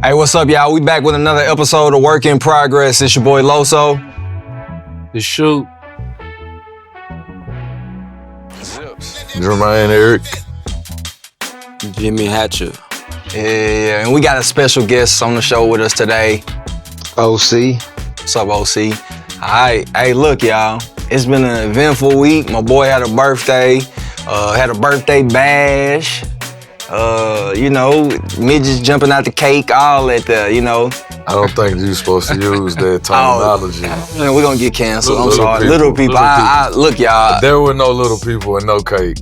Hey, what's up, y'all? We back with another episode of Work in Progress. It's your boy Loso. The Shoot. Jermaine Eric. Jimmy Hatcher. Yeah, and we got a special guest on the show with us today. OC. What's up, OC? All right. Hey, look, y'all. It's been an eventful week. My boy had a birthday. Had a birthday bash. Midgets jumping out the cake, all at the, I don't think you're supposed to use that terminology. We're gonna get canceled. I'm sorry. People. Little people. Look, y'all. There were no little people and no cake.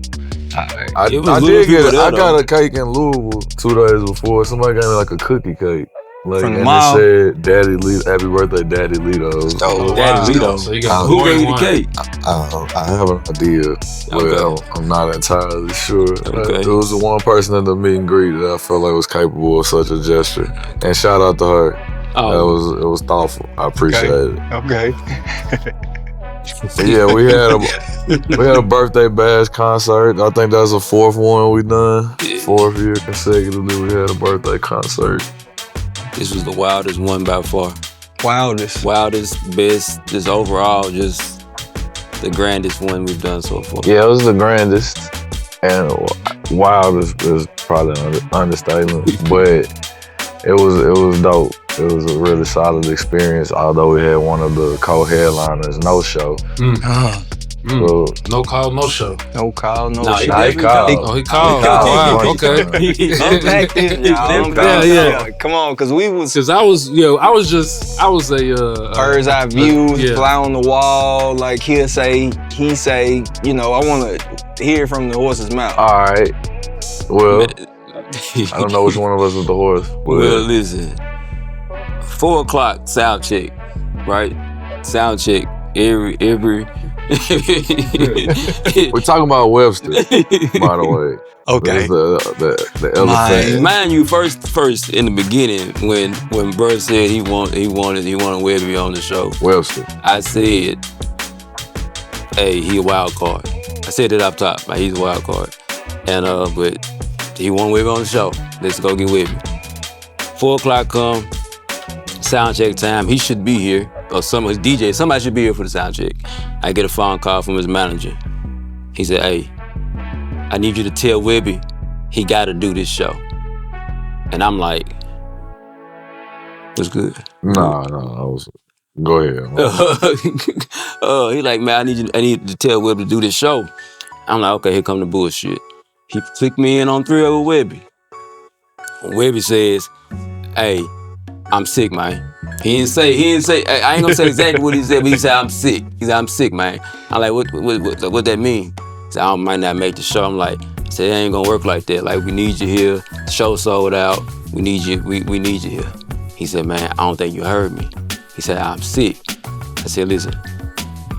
I got a cake in Louisville 2 days before. Somebody gave me like a cookie cake. From the and mall? It said, "Daddy Lito, happy birthday, Daddy Lito." Oh, Daddy wow. Lito. So you got who gave you the cake? I have an idea. Well, I'm not entirely sure. Okay. It was the one person in the meet and greet that I felt like was capable of such a gesture. And shout out to her. Oh. It was thoughtful. I appreciate it. Okay. Yeah, we had a birthday bash concert. I think that's the fourth one we done. Fourth year consecutively we had a birthday concert. This was the wildest one by far. Wildest, best, just overall, just the grandest one we've done so far. Yeah, it was the grandest, and wildest is probably an understatement, but it was dope. It was a really solid experience, although we had one of the co-headliners no show. So, No call, no show. no call, no Nah, shot. he called. He called. called. Wow, okay. Unpack this, y'all. Yeah. Come on, because we was Cause I was a bird's eye view, yeah. fly on the wall, like he say, I want to hear from the horse's mouth. all right. Well, I don't know which one of us is the horse. Well, listen. 4 o'clock sound check, right? Sound check. Every We're talking about Webster, by the way. Okay. The elephant. Mind you, first in the beginning, when Bert said he wanted Webbie on the show, Webster. I said, "Hey, he a wild card." I said it up top, like he's a wild card, and but he want Webbie on the show. Let's go get Webbie. 4 o'clock come, sound check time. He should be here, or his DJ. Somebody should be here for the sound check. I get a phone call from his manager. He said, "Hey, I need you to tell Webbie he got to do this show." And I'm like, "What's good?" No, go ahead. He like, "Man, I need to tell Webbie to do this show." I'm like, "Okay, here come the bullshit." He clicked me in on 3 with Webbie. Webbie says, "Hey, I'm sick, man." He didn't say, I ain't gonna say exactly what he said, but he said, "I'm sick." He said, "I'm sick, man." I'm like, what that mean? He said, "I might not make the show." I'm like, I said, "It ain't gonna work like that. Like, we need you here. The show sold out. We need you, we need you here." He said, "Man, I don't think you heard me." He said, "I'm sick." I said, "Listen,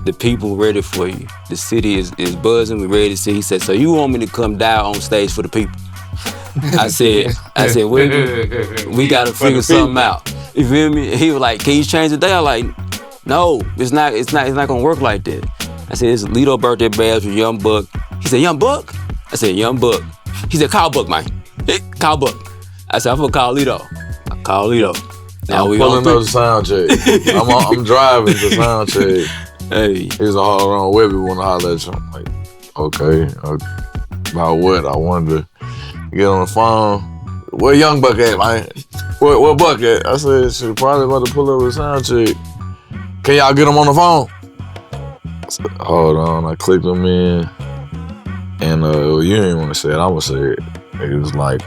the people ready for you. The city is buzzing, we ready to see." He said, "So you want me to come die on stage for the people?" I said, we gotta figure something out. You feel me? He was like, "Can you change the day?" I'm like, "No, it's not gonna work like that." I said, "It's a Starlito Birthday Bash with Young Buck." He said, "Young Buck?" I said, "Young Buck." He said, "Call Buck, man. Call Buck." I said, "I'm gonna call Lito." I call Lito. Now I'm pulling up the sound check. I'm driving the sound check. Hey. He's all around Webbie want to holler at you. I'm like, okay. About what? I wanted to get on the phone. Where Young Buck at, man? Where Buck at? I said, "Shit, probably about to pull up a sound check. Can y'all get him on the phone?" I said, "Hold on." I clicked him in. And you didn't want to say it. I'm going to say it. He was like,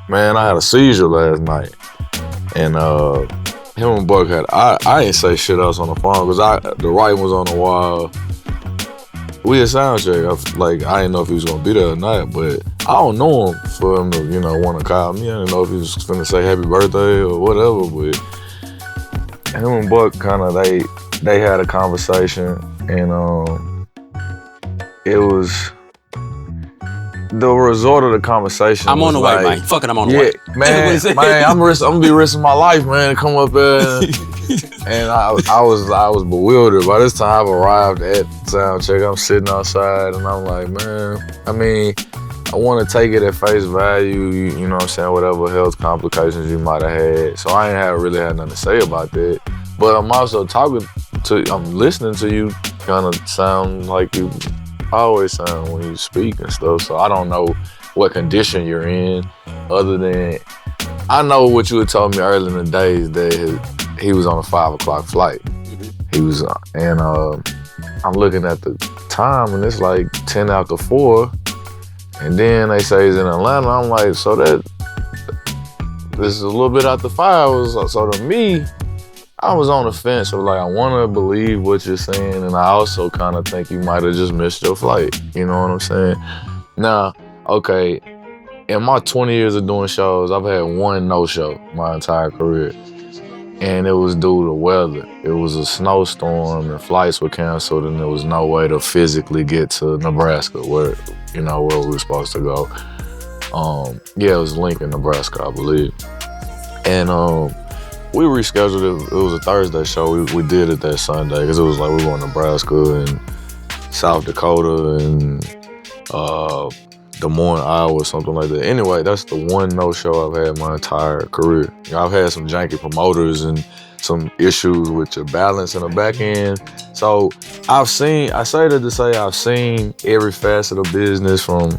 "Man, I had a seizure last night." And him and Buck had, I ain't say shit else on the phone because the writing was on the wall. We had sound check. I didn't know if he was gonna be there or not, but I don't know him for him to, want to call me. I didn't know if he was gonna say happy birthday or whatever, but him and Buck kind of, they had a conversation, and it was the result of the conversation. I'm on the way, man. Fuck it, I'm on the way. Man, I'm gonna be risking my life, man, to come up there. And I was bewildered. By this time, I've arrived at sound check. I'm sitting outside, and I'm like, man, I want to take it at face value, you know what I'm saying, whatever health complications you might have had. So I ain't really had nothing to say about that. But I'm also I'm listening to you kind of sound like you always sound when you speak and stuff. So I don't know what condition you're in other than, I know what you had told me earlier in the days that he was on a 5 o'clock flight. He was, and I'm looking at the time and it's like 10 after 4. And then they say he's in Atlanta. I'm like, so this is a little bit after 5. So to me, I was on the fence. So like, I want to believe what you're saying, and I also kind of think you might have just missed your flight. You know what I'm saying? Now, okay, in my 20 years of doing shows, I've had one no-show my entire career, and it was due to weather. It was a snowstorm, and flights were canceled, and there was no way to physically get to Nebraska, where we were supposed to go. Yeah, it was Lincoln, Nebraska, I believe. And we rescheduled it. It was a Thursday show. We did it that Sunday because it was like we were in Nebraska and South Dakota and Des Moines, Iowa, or something like that. Anyway, that's the one no-show I've had my entire career. I've had some janky promoters and some issues with your balance in the back end. So I say that to say I've seen every facet of business, from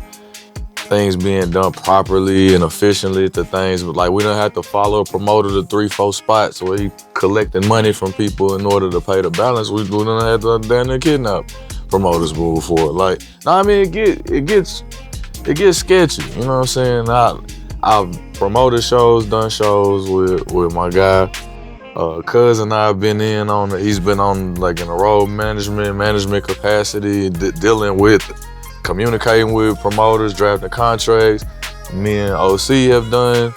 things being done properly and efficiently to things like we don't have to follow a promoter to 3-4 spots where he collecting money from people in order to pay the balance. We don't have to damn near kidnap promoters moving forward. Like, I mean, it gets sketchy. You know what I'm saying? I've promoted shows, done shows with my guy. Cousin I've been in on. He's been on like in a road management capacity, dealing with, communicating with promoters, drafting contracts. Me and OC have done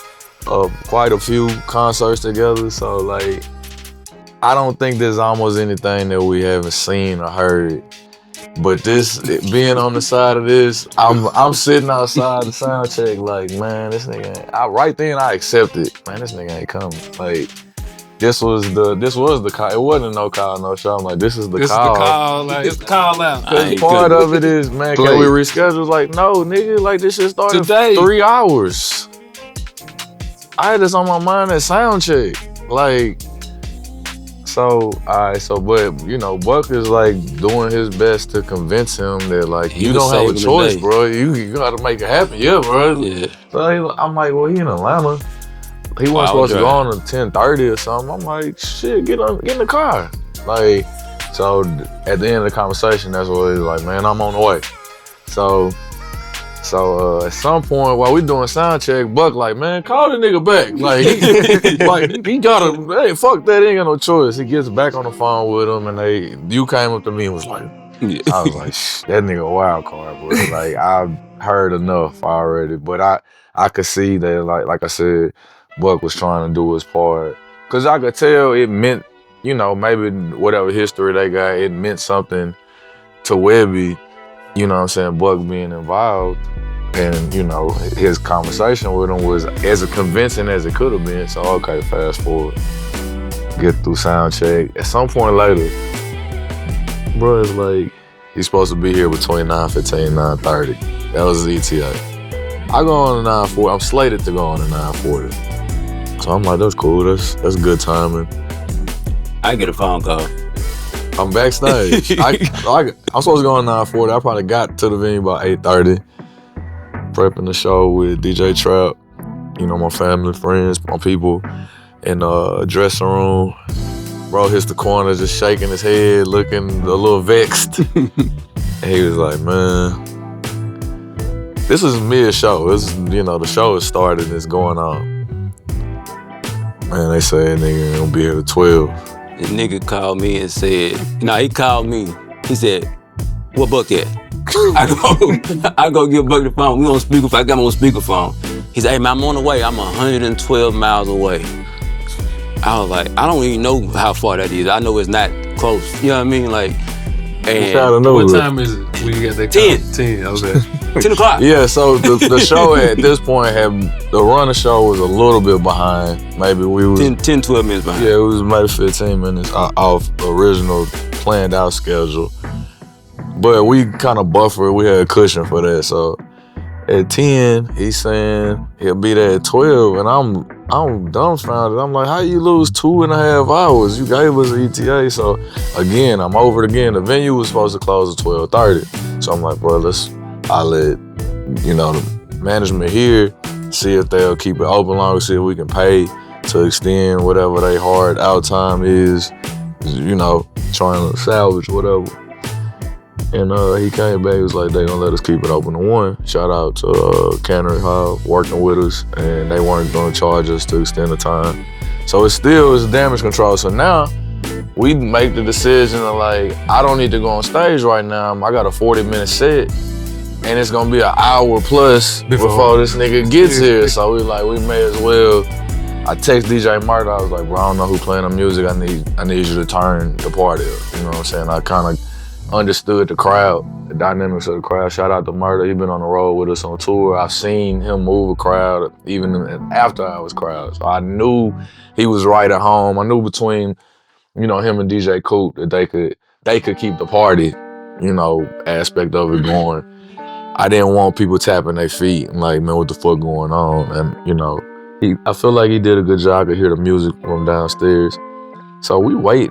quite a few concerts together. So like, I don't think there's almost anything that we haven't seen or heard. But this, being on the side of this, I'm sitting outside the sound check like, man, this nigga ain't. Right then I accepted, man, this nigga ain't coming. Like, this was the call. It wasn't no call, no show. I'm like, this is the call. This is the call. Like, it's the call out. Because part of it is, man, can we reschedule? Like, no, nigga, like this shit started today. 3 hours. I had this on my mind at sound check. Like, so, but, Buck is like doing his best to convince him that like, you don't have a choice, bro. You gotta make it happen. Yeah, bro. Yeah. So I'm like, well, he in Atlanta. He wasn't supposed to go on at 10:30 or something. I'm like, shit, get in the car. Like, so at the end of the conversation, that's what he's like, man, I'm on the way. So at some point while we doing sound check, Buck like, man, call the nigga back. Like, he gotta, hey, fuck that, he ain't got no choice. He gets back on the phone with him, and you came up to me and was like, I was like, that nigga a wild card, bro. Like, I've heard enough already, but I could see that, like I said, Buck was trying to do his part. Cause I could tell it meant, maybe whatever history they got, it meant something to Webbie, you know what I'm saying, Buck being involved. And, his conversation with him was as convincing as it could have been. So, okay, fast forward. Get through sound check. At some point later, bro, it's like, he's supposed to be here between 9:15 and 9:30. That was his ETA. I go on at 9:40. I'm slated to go on at 9:40. So I'm like, that's cool. That's good timing. I get a phone call. I'm backstage. I'm supposed to go on 9:40. I probably got to the venue about 8:30. Prepping the show with DJ Trap, my family, friends, my people, in the dressing room. Bro hits the corner, just shaking his head, looking a little vexed. And he was like, man, this is mid-show. This is, the show has started and it's going on. Man, they say nigga ain't gonna be here till 12. The nigga called me and said, he called me. He said, what Buck at? I go give Buck the phone. We on speakerphone. I got him on speakerphone. He said, hey man, I'm on the way. I'm 112 miles away. I was like, I don't even know how far that is. I know it's not close. You know what I mean? Like, and what time is it when you got that call? 10. Okay. 10 o'clock. Yeah, so the show at this point the run of show was a little bit behind. Maybe we was 10, 12 minutes behind. Yeah, it was maybe 15 minutes off the original planned out schedule. But we kind of buffered. We had a cushion for that. So at 10, he's saying he'll be there at 12, and I'm dumbfounded. I'm like, how you lose 2.5 hours? You gave us an ETA. So again, I'm over it again. The venue was supposed to close at 12:30. So I'm like, bro, I let the management here see if they'll keep it open longer, see if we can pay to extend whatever they hard out time is, trying to salvage whatever. And he came back, he was like, they gonna let us keep it open to 1. Shout out to Cannery Hall working with us, and they weren't gonna charge us to extend the time. So it's damage control. So now we make the decision of like, I don't need to go on stage right now. I got a 40-minute set, and it's gonna be an hour plus before this nigga gets here. So we may as well. I text DJ Martin, I was like, bro, I don't know who playing the music. I need you to turn the party up. You know what I'm saying? I kind of understood the crowd, the dynamics of the crowd. Shout out to Murder, he been on the road with us on tour. I've seen him move a crowd even in after hours crowd. So I knew he was right at home. I knew between, him and DJ Coop that they could keep the party, aspect of it going. I didn't want people tapping their feet and like, man, what the fuck going on? And I feel like he did a good job. I could hear the music from downstairs. So we wait,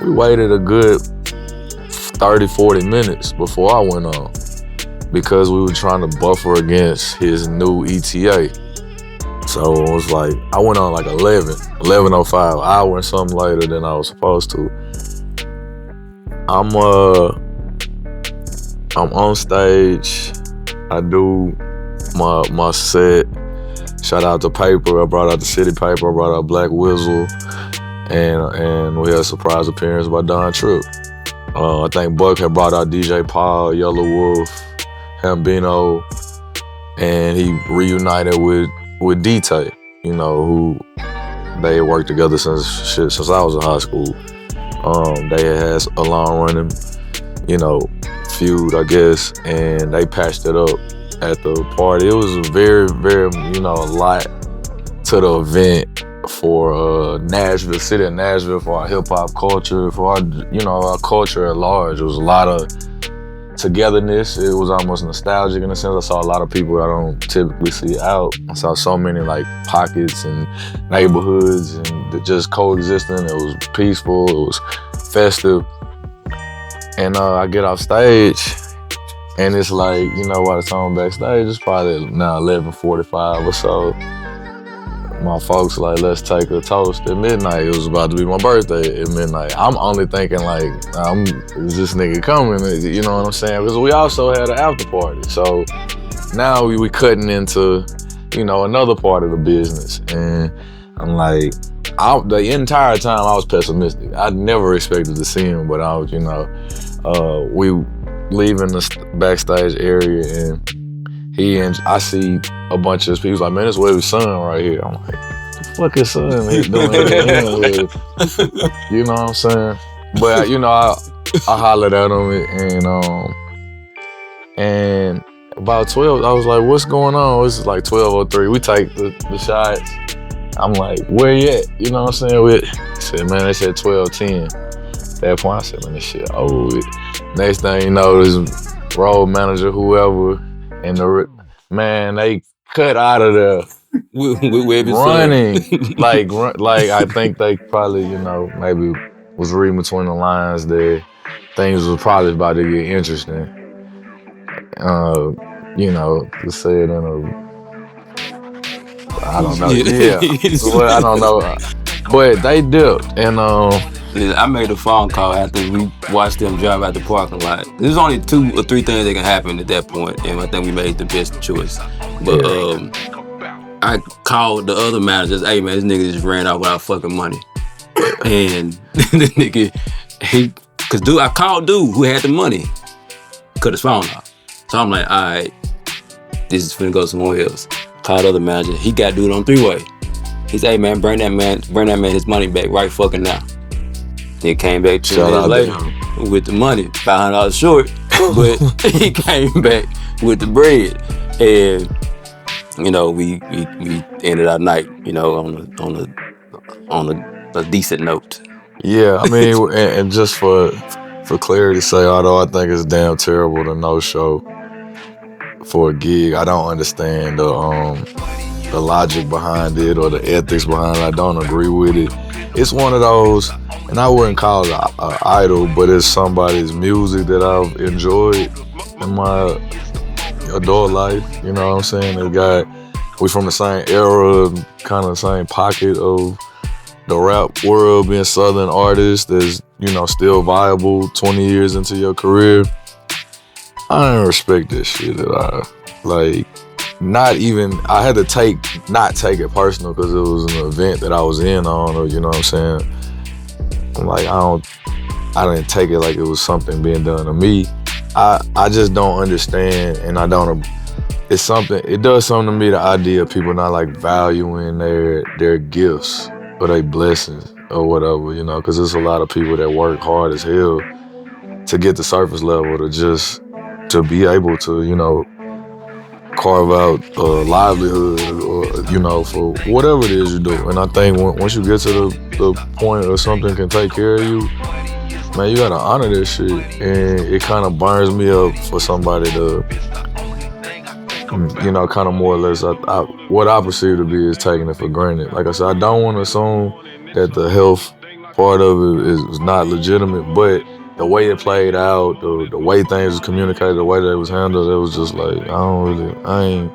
we waited a good 30, 40 minutes before I went on because we were trying to buffer against his new ETA. So it was like, I went on like 11:05, an hour and something later than I was supposed to. I'm on stage, I do my set. Shout out to Paper, I brought out the City Paper, I brought out Black Whistle. And we had a surprise appearance by Don Tripp. I think Buck had brought out DJ Paul, Yellow Wolf, Hambino, and he reunited with D-Tay, who they had worked together since I was in high school. They had a long running, feud, I guess, and they patched it up at the party. It was very, very, a lot to the event. For Nashville, city of Nashville, for our hip hop culture, for our culture at large. It was a lot of togetherness. It was almost nostalgic in a sense. I saw a lot of people I don't typically see out. I saw so many like pockets and neighborhoods and just coexisting. It was peaceful. It was festive. And I get off stage, and it's like, by the time I'm backstage, it's probably now 11:45 or so. My folks like, let's take a toast at midnight. It was about to be my birthday at midnight. I'm only thinking like, is this nigga coming? You know what I'm saying? Because we also had an after party. So now we cutting into, another part of the business. And I'm like, the entire time I was pessimistic. I never expected to see him, but I was, we leaving the backstage area, and I see a bunch of people like, man, it's Webbie's son right here. I'm like, the fuck his son he's doing here? You know what I'm saying? But I hollered at him, and about 12, I was like, what's going on? This is like 12:03. We take the shots. I'm like, where you at? You know what I'm saying? He said, man, they said 12:10. At that point, I said, man, this shit over with. Next thing you know, this road manager, whoever, and they cut out of there with running. like I think they probably, maybe was reading between the lines that things was probably about to get interesting. To say it in I don't know. Yeah. Well, I don't know. But they dipped, and I made a phone call after we watched them drive out the parking lot. There's only 2 or 3 things that can happen at that point, and I think we made the best choice. But I called the other managers, hey man, this nigga just ran out without fucking money. And the nigga, I called dude who had the money, cut his phone off. So I'm like, all right, this is finna go somewhere else. Called the other manager, he got dude on 3-way. He said, hey man, bring that man his money back right fucking now. He came back 2 days later with the money, $500 short, but he came back with the bread. And, we ended our night, on a decent note. Yeah, I mean, and just for clarity's sake, although I think it's damn terrible to no show, for a gig. I don't understand the logic behind it or the ethics behind it. I don't agree with it. It's one of those, and I wouldn't call it an idol, but it's somebody's music that I've enjoyed in my adult life. You know what I'm saying? We from the same era, kind of same pocket of the rap world, being Southern artists that's, you know, still viable 20 years into your career. I don't respect this shit at all. Like, not even, I had to not take it personal because it was an event that I was in on, or you know what I'm saying? I'm like, I didn't take it like it was something being done to me. I just don't understand, and it does something to me, the idea of people not like valuing their gifts or their blessings or whatever, you know, because there's a lot of people that work hard as hell to get the surface level to be able to, you know, carve out a livelihood or, you know, for whatever it is you do. And I think once you get to the point where something can take care of you, man, you gotta honor this shit. And it kind of burns me up for somebody to, you know, kind of more or less, what I perceive to be is taking it for granted. Like I said, I don't want to assume that the health part of it is not legitimate, but the way it played out, the way things was communicated, the way that it was handled, it was just like, I ain't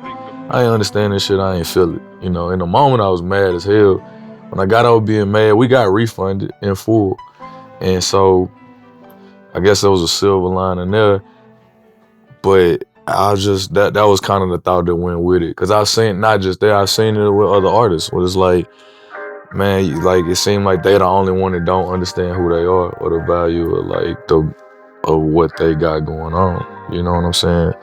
understand this shit, I ain't feel it. You know, in the moment I was mad as hell. When I got over being mad, we got refunded in full. And so, I guess there was a silver lining there. But I just, that was kind of the thought that went with it. Cause I've seen, not just there, I've seen it with other artists where it's like, man, like it seemed like they the only one that don't understand who they are or the value of like of what they got going on. You know what I'm saying?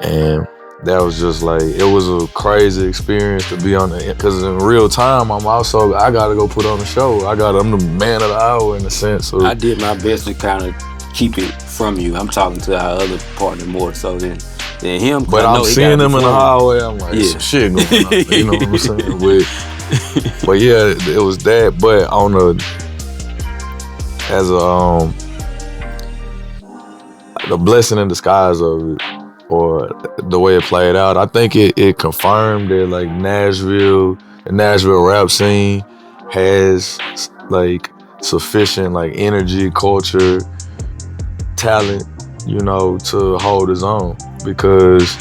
And that was just like, it was a crazy experience to be on the, because in real time, I gotta go put on the show. I'm the man of the hour in a sense. So I did my best to kind of keep it from you. I'm talking to our other partner more so than him. But I'm seeing them in the hallway. I'm like, some shit going on. You know what I'm saying? But yeah, it was that. But the blessing in disguise of it, or the way it played out, I think it confirmed that like the Nashville rap scene has like sufficient like energy, culture, talent, you know, to hold his own, because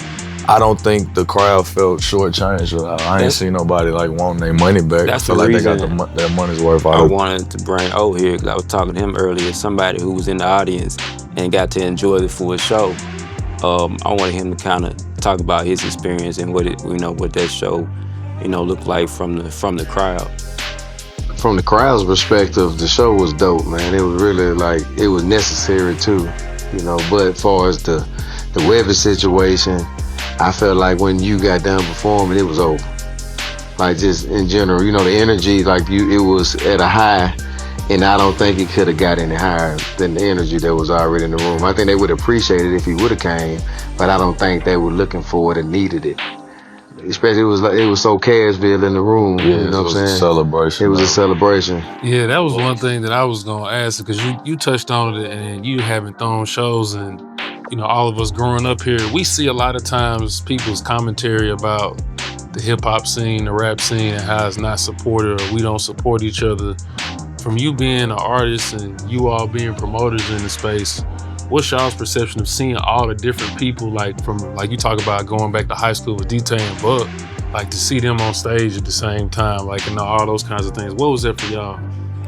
I don't think the crowd felt shortchanged. I ain't seen nobody like wanting their money back. I feel like they got their money's worth out. I wanted to bring O here because I was talking to him earlier, somebody who was in the audience and got to enjoy the full show. I wanted him to kind of talk about his experience and what that show, you know, looked like from the crowd. From the crowd's perspective, the show was dope, man. It was really like, it was necessary too, you know. But as far as the Webbie situation, I felt like when you got done performing, it was over. Like just in general, you know, the energy, like it was at a high, and I don't think it could have got any higher than the energy that was already in the room. I think they would appreciate it if he would have came, but I don't think they were looking for it and needed it. Especially it was so Cashville in the room. Yeah, you know what I'm saying? Celebration. It was a celebration. Yeah, that was one thing that I was gonna ask, because you touched on it, and you haven't thrown shows, and you know, all of us growing up here, we see a lot of times people's commentary about the hip hop scene, the rap scene, and how it's not supported or we don't support each other. From you being an artist and you all being promoters in the space, what's y'all's perception of seeing all the different people, like from, like you talk about going back to high school with D-Tay and Buck, like to see them on stage at the same time, like, and all those kinds of things. What was that for y'all?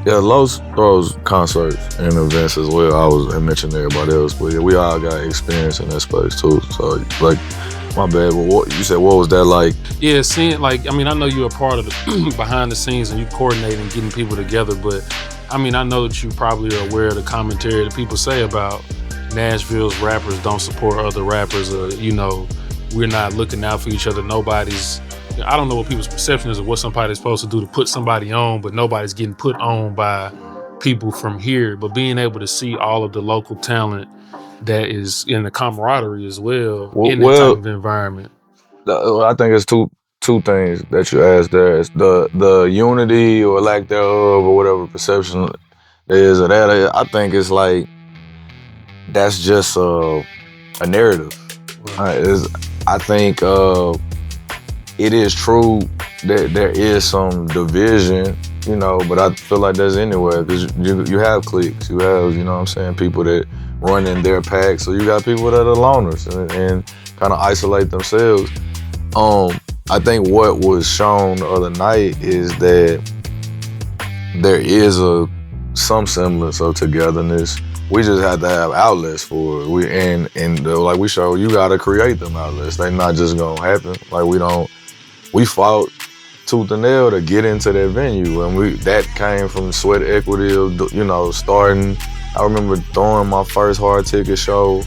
Yeah, Los throws concerts and events as well. I mentioned everybody else, but yeah, we all got experience in that space too. So like, my bad, but what you said, what was that like? Yeah, seeing, like, I mean, I know you're a part of the behind the scenes and you coordinating, getting people together, but I mean, I know that you probably are aware of the commentary that people say about Nashville's rappers don't support other rappers, or, you know, we're not looking out for each other. I don't know what people's perception is of what somebody's supposed to do to put somebody on, but nobody's getting put on by people from here. But being able to see all of the local talent that is in the camaraderie as well in that type of environment. I think it's two things that you asked there. It's the unity or lack thereof, or whatever perception there is of that. I think it's like, that's just a narrative. I think it is true that there is some division, you know, but I feel like there's anywhere because you have cliques, you have, you know what I'm saying, people that run in their pack, so you got people that are loners and kind of isolate themselves. I think what was shown the other night is that there is some semblance of togetherness. We just have to have outlets for it. Like we show, you gotta create them outlets. They not just gonna happen. Like we fought tooth and nail to get into that venue, and that came from sweat equity of, you know, starting. I remember throwing my first hard ticket show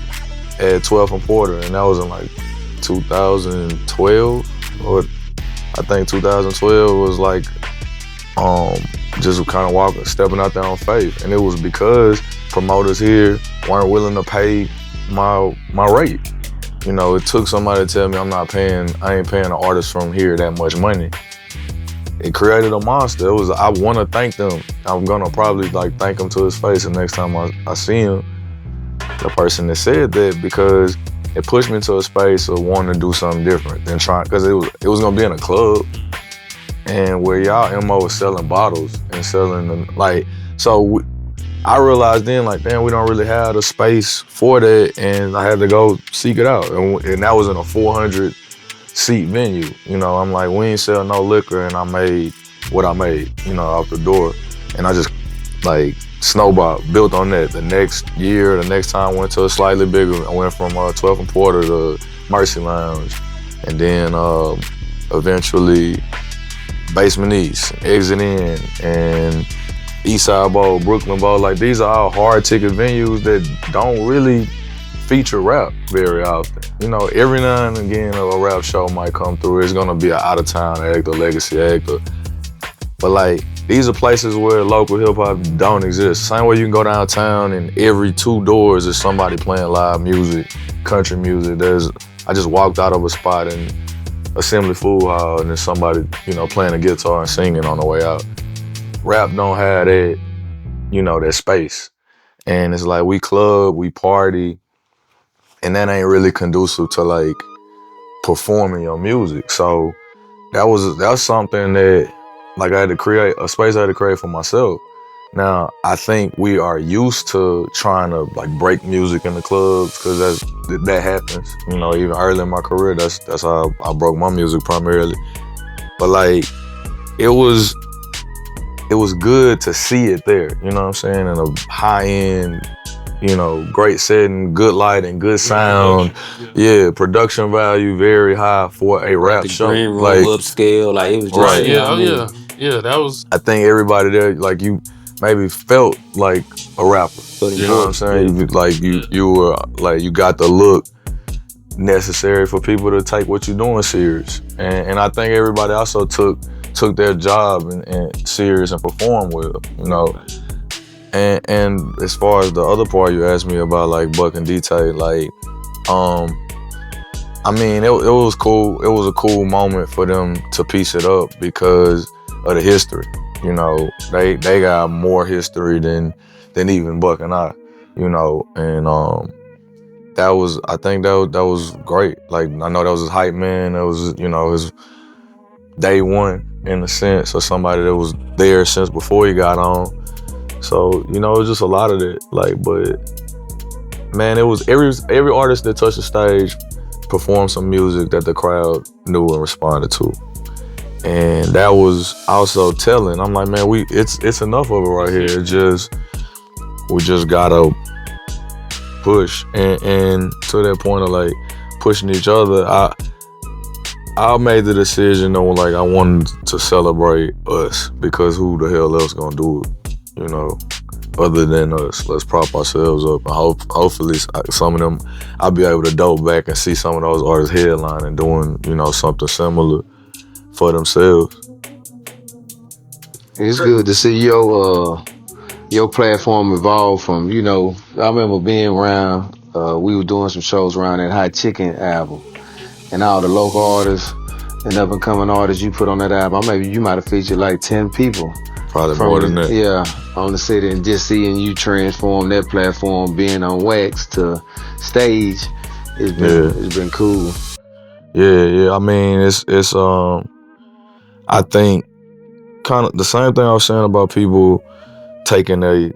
at 12th and Porter, and that was in like 2012, or I think 2012 was like just kind of stepping out there on faith, and it was because promoters here weren't willing to pay my rate. You know, it took somebody to tell me I ain't paying an artist from here that much money. It created a monster. I want to thank them. I'm gonna probably like thank him to his face the next time I see him, the person that said that, because it pushed me into a space of wanting to do something different than trying, because it was gonna be in a club, and where y'all MO was selling bottles and selling them, like, so I realized then, like, damn, we don't really have the space for that, and I had to go seek it out, and that was in a 400 seat venue. You know, I'm like, we ain't sell no liquor, and I made what I made, you know, out the door, and I just like snowball built on that. The next year, the next time I went to a slightly bigger, I went from 12th and Porter to Mercy Lounge, and then eventually Basement East, Exit In, and Eastside Bowl, Brooklyn Bowl. Like, these are all hard ticket venues that don't really feature rap very often. You know, every now and again a rap show might come through. It's gonna be an out-of-town act or legacy act, but like, these are places where local hip-hop don't exist. Same way you can go downtown and every 2 doors is somebody playing live music, country music. I just walked out of a spot in Assembly Food Hall and there's somebody, you know, playing a guitar and singing on the way out. Rap don't have that, you know, that space. And it's like, we club, we party, and that ain't really conducive to like performing your music. So that's something that, like, I had to create a space I had to create for myself. Now, I think we are used to trying to like break music in the clubs, because that happens. You know, even early in my career, that's how I broke my music primarily. But like, it was good to see it there, you know what I'm saying? In a high end, you know, great setting, good lighting, good sound. Yeah, production value very high for a rap show. Green room, like upscale, like, it was just right. Yeah, that was. I think everybody there, like, you maybe felt like a rapper. You know what I'm saying? You were like, you got the look necessary for people to take what you're doing serious. And I think everybody also took their job and serious and performed well, you know. And as far as the other part you asked me about, like Buck and D-Tay, like, I mean, it was cool. It was a cool moment for them to piece it up because of the history. You know, they got more history than even Buck and I, you know, and I think that was great. Like, I know that was his hype man. That was, you know, his day one in a sense, or somebody that was there since before he got on. So, you know, it was just a lot of that. Like, but man, it was every artist that touched the stage performed some music that the crowd knew and responded to. And that was also telling. I'm like, man, it's enough of it right here. We just gotta push. And to that point of like pushing each other, I made the decision though, like, I wanted to celebrate us, because who the hell else gonna do it? You know, other than us. Let's prop ourselves up, and hopefully some of them, I'll be able to dope back and see some of those artists headlining, doing, you know, something similar for themselves. It's good to see your platform evolve from, you know, I remember being around, we were doing some shows around that Hot Chicken album, and all the local artists and up and coming artists you put on that album, maybe you might have featured like 10 people. Probably more than that. Yeah, on the city, and just seeing you transform that platform, being on wax to stage, it's been cool. Yeah. I mean, it's I think kind of the same thing I was saying about people taking their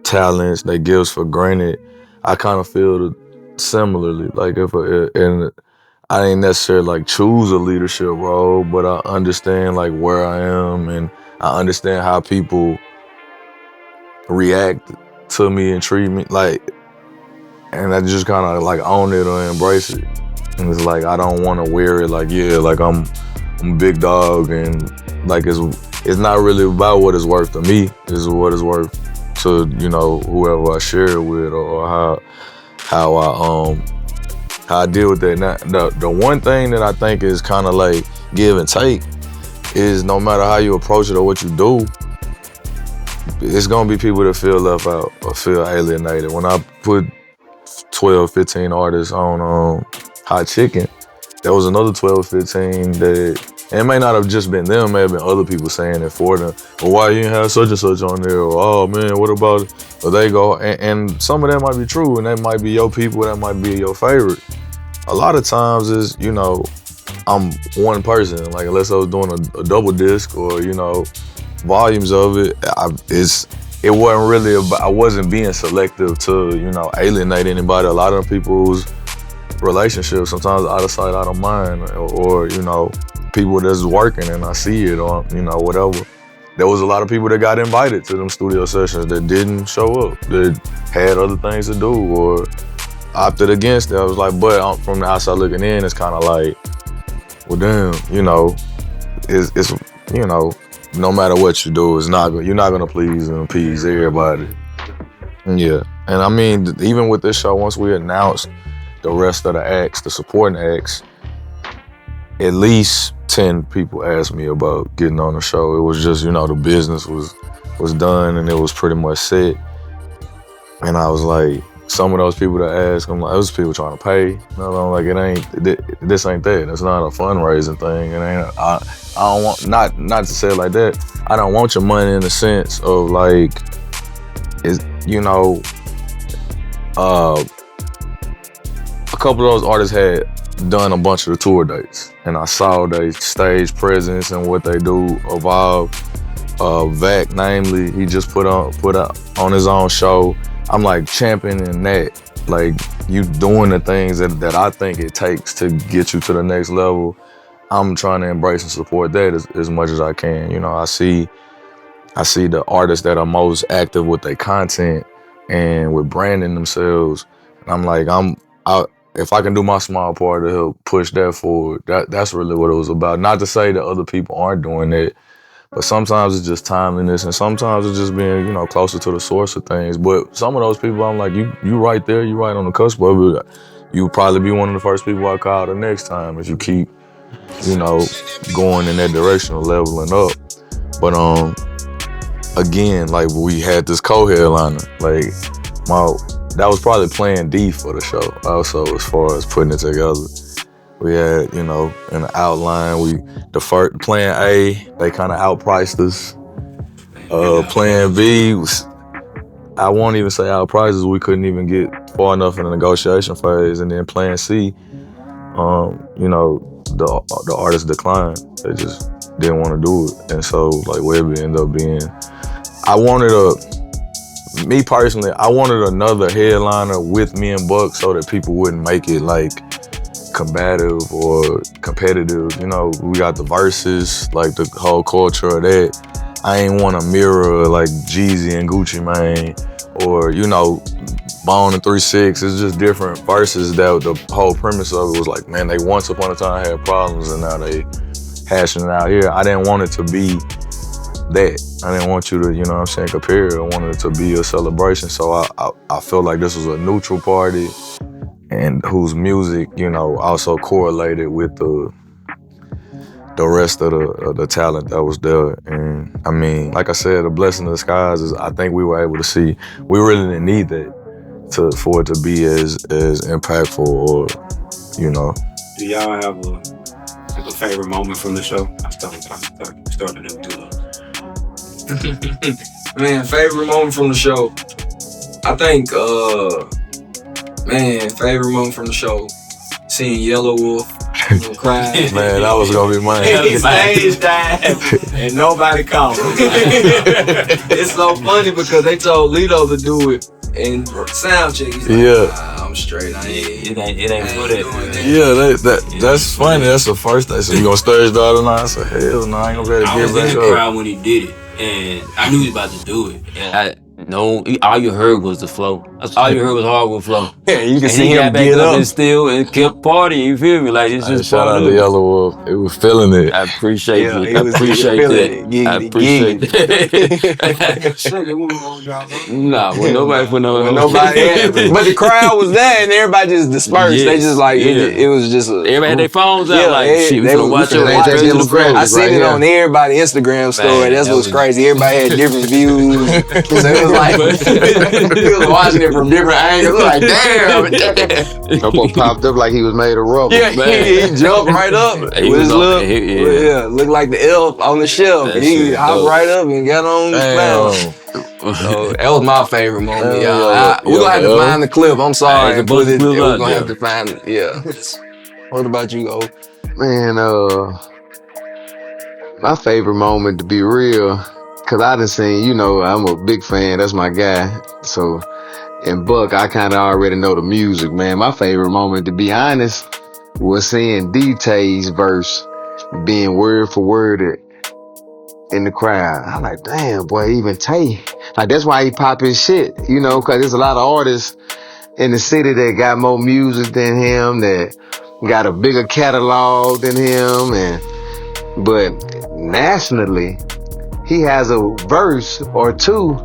talents, their gifts for granted. I kind of feel similarly. Like and I ain't necessarily like choose a leadership role, but I understand like where I am, and I understand how people react to me and treat me like, and I just kind of like own it or embrace it. And it's like I don't want to wear it like, yeah, like I'm a big dog, and like it's not really about what it's worth to me. It's what it's worth to whoever I share it with, or how I deal with that. Now, the one thing that I think is kind of like give and take is no matter how you approach it or what you do, it's gonna be people that feel left out or feel alienated. When I put 12, 15 artists on Hot Chicken, there was another 12, 15 that, and it may not have just been them, it may have been other people saying it for them. Well, why you didn't have such and such on there? Or, oh man, what about it? Or they go, and some of that might be true, and that might be your people, that might be your favorite. A lot of times is, I'm one person, like unless I was doing a double disc or, volumes of it, it wasn't really about, I wasn't being selective to, alienate anybody. A lot of people's relationships sometimes out of sight, out of mind, or people that's working and I see it, or whatever. There was a lot of people that got invited to them studio sessions that didn't show up, that had other things to do or opted against it. I was like, but from the outside looking in, it's kind of like, well, damn, it's no matter what you do, you're not gonna please and appease everybody. Yeah, and I mean, even with this show, once we announced the rest of the acts, the supporting acts, at least 10 people asked me about getting on the show. It was just, the business was done and it was pretty much set. And I was like, some of those people that asked, I'm like, those people trying to pay. And I'm like, this ain't that. It's not a fundraising thing. It ain't. I don't want, not to say it like that. I don't want your money in the sense of like, a couple of those artists had done a bunch of the tour dates, and I saw their stage presence and what they do evolve. Vac, namely, he just put out on his own show. I'm like championing that, like you doing the things that I think it takes to get you to the next level. I'm trying to embrace and support that as much as I can. I see the artists that are most active with their content and with branding themselves. I'm like, if I can do my small part to help push that forward, that's really what it was about. Not to say that other people aren't doing that, but sometimes it's just timeliness, and sometimes it's just being, closer to the source of things. But some of those people, I'm like, you right there, you right on the cusp of it. You'll probably be one of the first people I call the next time if you keep, going in that direction of leveling up. But again, like we had this co-headliner, like that was probably plan D for the show. Also, as far as putting it together, we had, in the outline, the first plan A, they kind of outpriced us. Plan B was, I won't even say outpriced us. We couldn't even get far enough in the negotiation phase. And then plan C, the artist declined. They just didn't want to do it. And so, like, Webbie ended up being, me personally, I wanted another headliner with me and Buck so that people wouldn't make it like combative or competitive. We got the verses, like the whole culture of that. I ain't want to mirror like Jeezy and Gucci Mane or, Bone and 3-6. It's just different verses. That the whole premise of it was like, man, they once upon a time had problems and now they hashing it out here. I didn't want it to be that. I didn't want you to, compare it. I wanted it to be a celebration. So I felt like this was a neutral party and whose music, also correlated with the rest of the talent that was there. And I mean, like I said, the blessing in disguise is I think we were able to see, we really didn't need that for it to be as impactful or, Do y'all have a favorite moment from the show? I started to do it. Man, favorite moment from the show. I think, favorite moment from the show, seeing Yellow Wolf Cry. Man, that was gonna be mine. He stage dive and nobody called him. It's so funny because they told Lito to do it and sound check. He's like, Yeah. I'm straight. It ain't for that. Yeah, that's funny. That's the first thing. So you gonna stage dive tonight? I said, hell no, I ain't gonna be able to I was get in the back up. crowd when he did it, and I knew he was about to do it. And all you heard was the flow. All you heard was hardwood flow. Yeah, you can And see he got him back get up up. and still and kept partying. You feel me? Like it's Hey, just shout part out of to it. Yellow Wolf. It was feeling it. I appreciate Yeah, it. he I was appreciate feeling that. it. I Giggity, appreciate that. Nah, when nobody put no. When nobody had, but the crowd was there and everybody just dispersed. They just like it was just a, Everybody had their phones out like shit. We they finna watch we your finna watch president this. Grove. I seen it on everybody's Instagram story. That's that what's was- crazy. Everybody had different views. So it was like he was watching it from different angles. Like damn. Couple popped up like he was made of rubber. Yeah, he jumped right up. He With was his on- look, yeah. looked like the elf on the shelf. That He shit hopped dope. right up and got on the Damn. So that was my favorite moment, Yeah, y'all. We're gonna have to find the clip. I'm sorry. There's a and bunch put of it, clips we're out gonna there. have to find it. Yeah. What about you, O? Man, my favorite moment, to be real, cause I done seen, you know, I'm a big fan. That's my guy. So, and Buck, I kind of already know the music, man. My favorite moment, to be honest, was seeing D-Tay's verse being word for word in the crowd. I'm like, damn, boy, even Tay. Like, that's why he pop his shit, you know, cause there's a lot of artists in the city that got more music than him, that got a bigger catalog than him, but nationally, he has a verse or two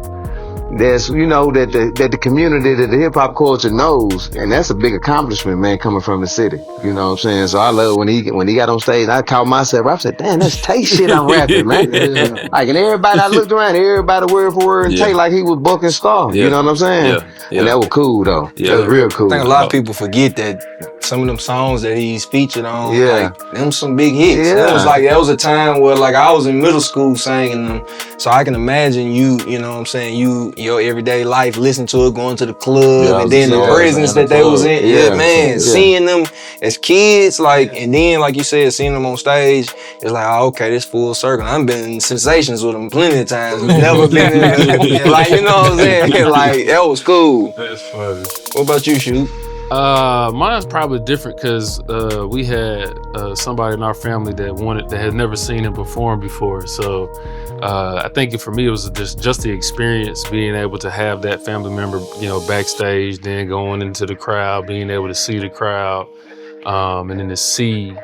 that's, you know, that the community, that the hip hop culture knows, and that's a big accomplishment, man, coming from the city. You know what I'm saying? So I love when he got on stage. I caught myself. I said, "Damn, that's Tay shit I'm rapping, man." Like, and everybody, I looked around, everybody word for word, and Tay like he was Buck and Star. You know what I'm saying? Yeah. And that was cool though. Yeah. That was real cool. I think a lot of people forget that some of them songs that he's featured on, Yeah. like them some big hits. Yeah. That was a time where like I was in middle school singing them, so I can imagine you know what I'm saying, your everyday life, listen to it, going to the club, Yeah, and then the yeah, presence man, that they was in. Yeah. Yeah, man, Yeah. seeing them as kids, like, and then like you said, seeing them on stage, it's like, oh, okay, this full circle. I've been in Sensations with them plenty of times. Never been in, like, you know what I'm saying? Like, that was cool. That's funny. What about you, Shoot? Mine's probably different because we had somebody in our family that had never seen him perform before. So I think for me it was just the experience, being able to have that family member, you know, backstage, then going into the crowd, being able to see the crowd, and then to see,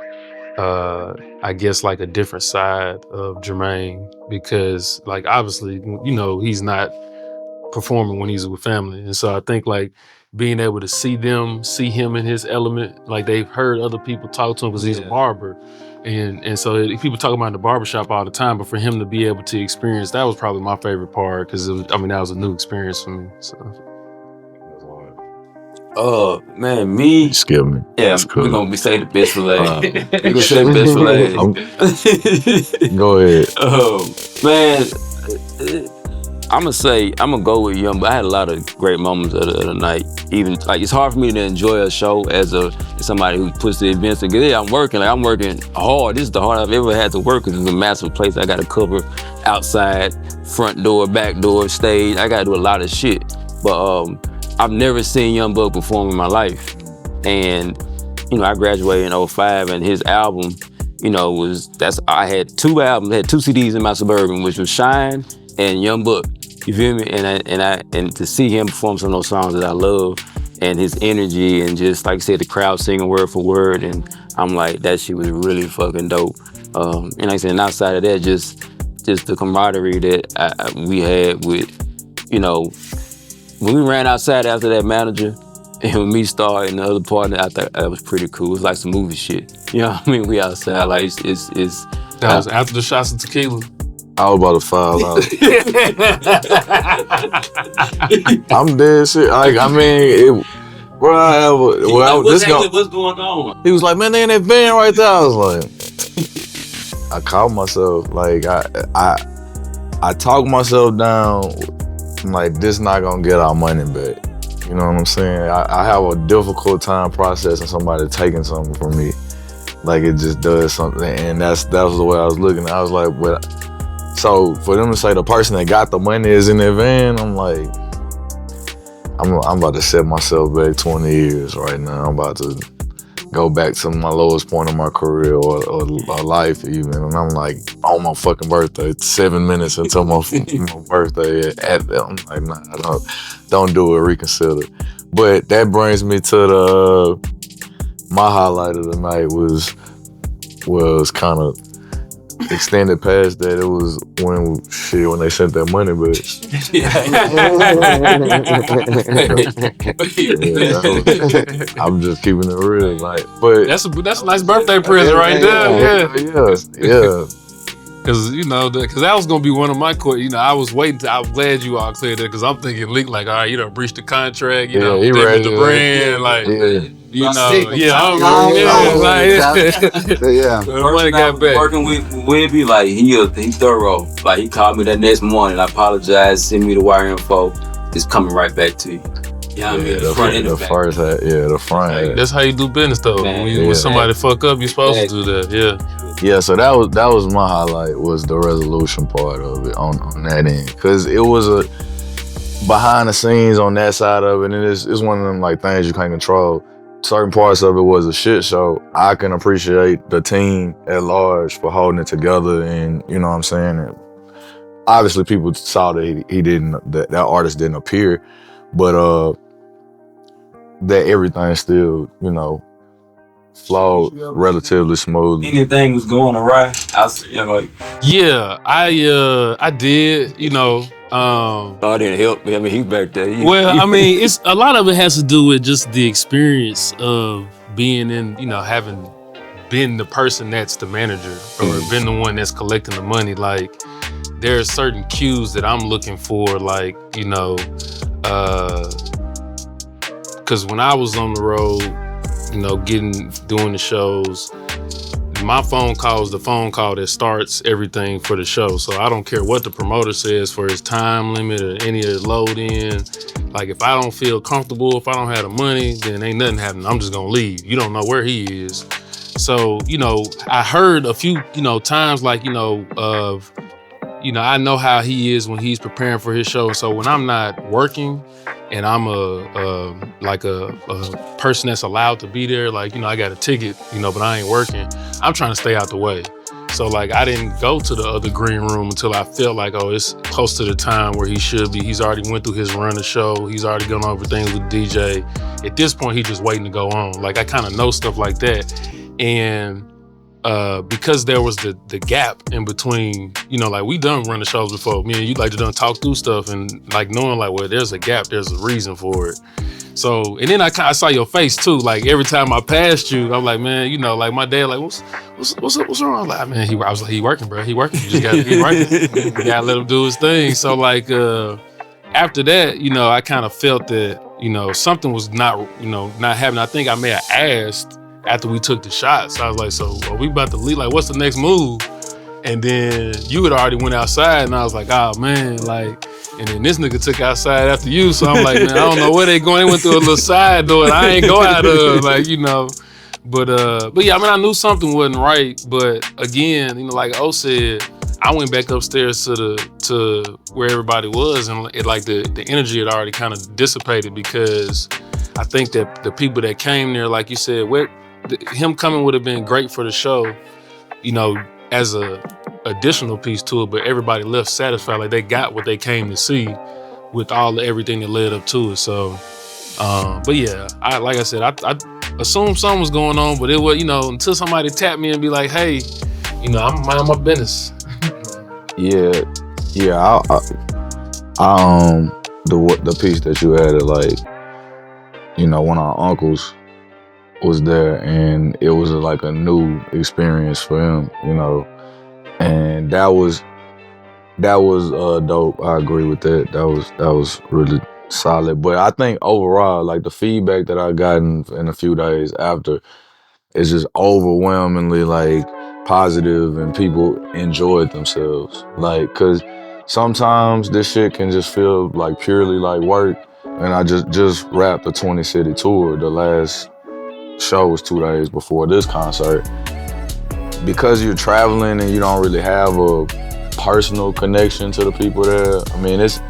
I guess, like a different side of Jermaine, because like obviously, you know, he's not performing when he's with family, and so I think like being able to see him in his element, like they've heard other people talk to him because he's a barber, and so people talk about in the barbershop all the time, but for him to be able to experience, that was probably my favorite part, because that was a new experience for me. So Man, me. Skip me. Yeah, That's cool. we're gonna say the best for last. We're gonna say the best for last. Go ahead. Man, I'm gonna go with Young, but I had a lot of great moments of the night. Even like it's hard for me to enjoy a show as somebody who puts the events together. Yeah, I'm working hard. This is the hardest I've ever had to work, because it's a massive place. I gotta cover outside, front door, back door, stage. I gotta do a lot of shit. But I've never seen Young Buck perform in my life. And, you know, I graduated in 2005, and his album, you know, I had two albums, I had two CDs in my Suburban, which was Shine and Young Buck. You feel me? And to see him perform some of those songs that I love, and his energy, and just like I said, the crowd singing word for word, and I'm like, that shit was really fucking dope. And like I said, and outside of that, just the camaraderie that we had with, you know, when we ran outside after that manager, and with me, Star, and the other partner, I thought that was pretty cool. It was like some movie shit. You know what I mean? We outside, like it's that was after the shots of tequila. I was about to file out. I'm dead shit. Like, I mean, what's going on? He was like, man, they in that van right there. I was like, I called myself. Like, I talked myself down. I'm like, this not gonna get our money back. You know what I'm saying? I have a difficult time processing somebody taking something from me. Like it just does something, and that was the way I was looking. I was like, but so for them to say the person that got the money is in their van, I'm like, I'm about to set myself back 20 years right now. I'm about to go back to my lowest point of my career or life even, and I'm like on my fucking birthday, 7 minutes until my birthday. I'm like, nah, don't do it. Reconsider. But that brings me to my highlight of the night was kind of extended past that. It was when they sent that money, but I'm just keeping it real, like. But that's a nice birthday present right there. Yeah. Cause cause that was gonna be one of my questions. I was waiting. I'm glad you all cleared it, cause I'm thinking, Leak, like, all right, you done breached the contract. He damaged the brand, like. Yeah. Money got back. Working with Webbie, like he thorough. Like he called me that next morning. I apologized, send me the wire info. It's coming right back to you. The front end. That's how you do business though. When somebody fuck up, you're supposed to do that. Yeah, so that was my highlight, was the resolution part of it on that end. Cause it was a behind the scenes on that side of it, and it's one of them like things you can't control. Certain parts of it was a shit show. I can appreciate the team at large for holding it together, and you know what I'm saying? And obviously people saw that he didn't, that artist didn't appear, but that everything still, flowed relatively smooth. Anything was going awry, I did, I didn't help me. I mean, he's back there. It's a lot of it has to do with just the experience of being in, having been the person that's the manager or been the one that's collecting the money. Like, there are certain cues that I'm looking for, like, because when I was on the road, doing the shows, my phone call is the phone call that starts everything for the show. So I don't care what the promoter says for his time limit or any of the load in. Like, if I don't feel comfortable, if I don't have the money, then ain't nothing happening. I'm just gonna leave. You don't know where he is. So, I heard a few, times like, I know how he is when he's preparing for his show. So when I'm not working and I'm a person that's allowed to be there, like, I got a ticket, but I ain't working, I'm trying to stay out the way. So, like, I didn't go to the other green room until I felt like, it's close to the time where he should be. He's already went through his run of show. He's already gone over things with DJ. At this point, he's just waiting to go on. Like, I kind of know stuff like that. And because there was the gap in between, like, we done run the shows before. Me and you like to done talk through stuff, and like knowing like, well, there's a gap, there's a reason for it. So, and then I saw your face too. Like, every time I passed you, I'm like, man, like my dad, like, what's up, what's wrong? I'm like, man, I was like, he working, bro. He working. You just gotta be working. You gotta let him do his thing. So, like, after that, I kind of felt that, something was not happening. I think I may have asked after we took the shots. I was like, so are we about to leave? Like, what's the next move? And then you had already went outside, and I was like, oh man, like, and then this nigga took outside after you. So I'm like, man, I don't know where they going. They went through a little side door that I ain't go out of, like, But yeah, I mean, I knew something wasn't right. But again, like O said, I went back upstairs to where everybody was, and the energy had already kind of dissipated, because I think that the people that came there, like you said, him coming would have been great for the show, as a additional piece to it, but everybody left satisfied, like they got what they came to see with everything that led up to it. So, but yeah, like I said, I assumed something was going on, but it was, until somebody tapped me and be like, hey, I'm minding my business. Yeah. The piece that you added, like, when our uncles was there, and it was like a new experience for him, and that was dope. I agree with that. That was really solid. But I think overall, like, the feedback that I got in a few days after is just overwhelmingly like positive, and people enjoyed themselves. Like, cause sometimes this shit can just feel like purely like work. And I just wrapped a 20-city tour. The last show was 2 days before this concert. because you're traveling and you don't really have a personal connection to the people there. I mean, it's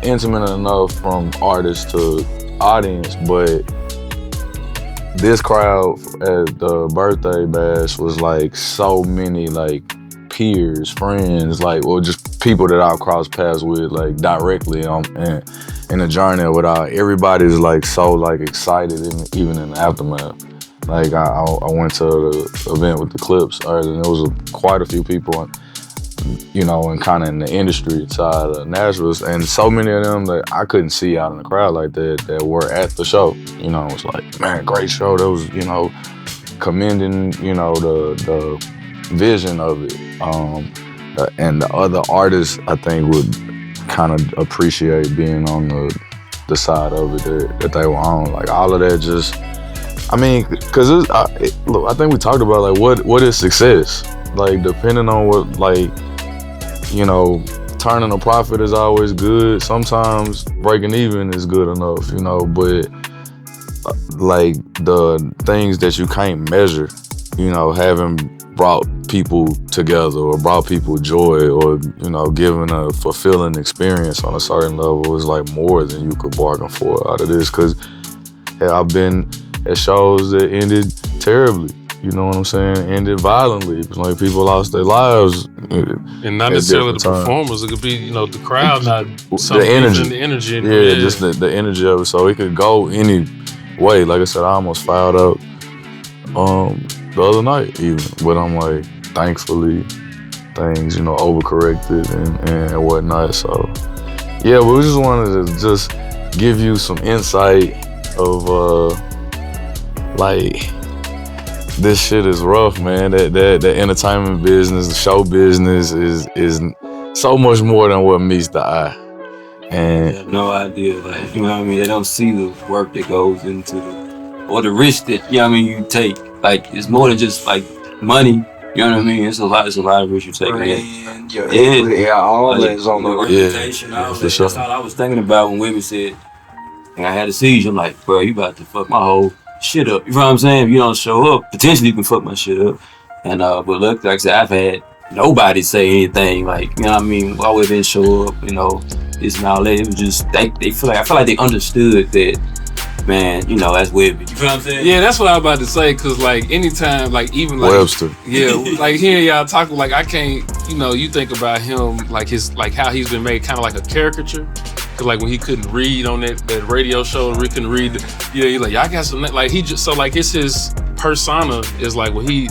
intimate enough from artist to audience, but this crowd at the birthday bash was like so many like peers, friends, like, or just people that I've crossed paths with like directly in the journey or without. Everybody's like so like excited, even in the aftermath. Like I went to the event with the Clips earlier, and there was quite a few people, you know, and kind of in the industry side of Nashville, and so many of them that I couldn't see out in the crowd like that were at the show. You know, it was like, man, great show. That was, you know, commending, you know, the vision of it. And the other artists, I think, would kind of appreciate being on the side of it that they were on. Like all of that just, I mean, because look, I think we talked about like what is success? Like depending on what, like, you know, turning a profit is always good. Sometimes breaking even is good enough, you know, but like the things that you can't measure, you know, having brought people together or brought people joy or, you know, giving a fulfilling experience on a certain level is like more than you could bargain for out of this. Because I've been at shows that ended terribly. You know what I'm saying? Ended violently. Like people lost their lives. And not necessarily the performers. It could be, you know, the crowd not the energy. The energy. Yeah, just the energy of it. So it could go any way. Like I said, I almost fouled up the other night even. But I'm like, thankfully, things, you know, overcorrected and whatnot. So yeah, we just wanted to just give you some insight of like, this shit is rough, man. The entertainment business, the show business is so much more than what meets the eye. And they have no idea, like, you know what I mean? They don't see the work that goes into or the risk that, you know what I mean, you take. Like, it's more than just like money. You know what I mean? It's a lot of risk you take. All that is on the reputation. That's all I was thinking about when Webbie said, and I had a seizure. I'm like, bro, you about to fuck my whole shit up. You know what I'm saying? If you don't show up, potentially you can fuck my shit up. And but look, like I said, I've had nobody say anything like, you know what I mean, why would they show up, you know, this and all that. It was just I feel like they understood that, man, you know, that's Webbie. You feel what I'm saying? Yeah, that's what I was about to say, cause like anytime, like even like Webster. Yeah, like hearing y'all talk, like I can't, you know, you think about him like how he's been made kind of like a caricature. Cause like when he couldn't read on that radio show, he couldn't read. He's like, y'all got some, like he just, so like it's his persona is like, well, he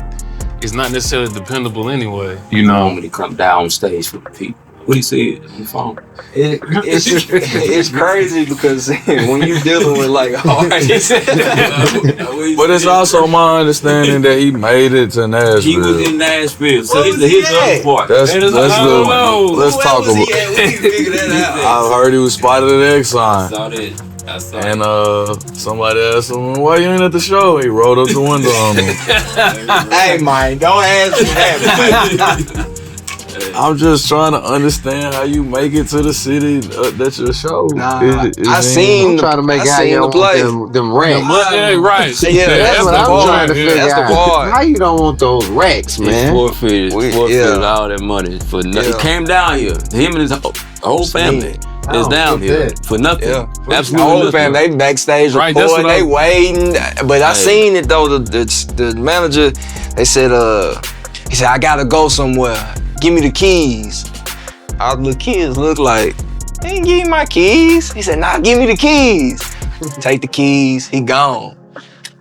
is not necessarily dependable anyway. You know, when he come down stage for the people. What he said on the phone. It's crazy because when you're dealing with like artists, but it's also my understanding that he made it to Nashville. He was in Nashville, so he's the other part. Let's talk about it. I heard he was spotted at Exxon. I saw and somebody asked him, why you ain't at the show? He rolled up the window on him. Hey, man, don't ask me that. I'm just trying to understand how you make it to the city that's your show. I seen trying to make how you don't want them racks. Yeah, right. Yeah, that's what I'm trying to figure out. How you don't want those racks, man? Forfeited all that money for nothing. He came down here. Him and his whole family is down here for nothing. Yeah. Absolutely. The whole family, they backstage recording, they waiting. But I seen it though. The manager, they said, he said, I gotta go somewhere. Give me the keys. All the little kids look like, they ain't give me my keys. He said, nah, give me the keys. Take the keys, he gone.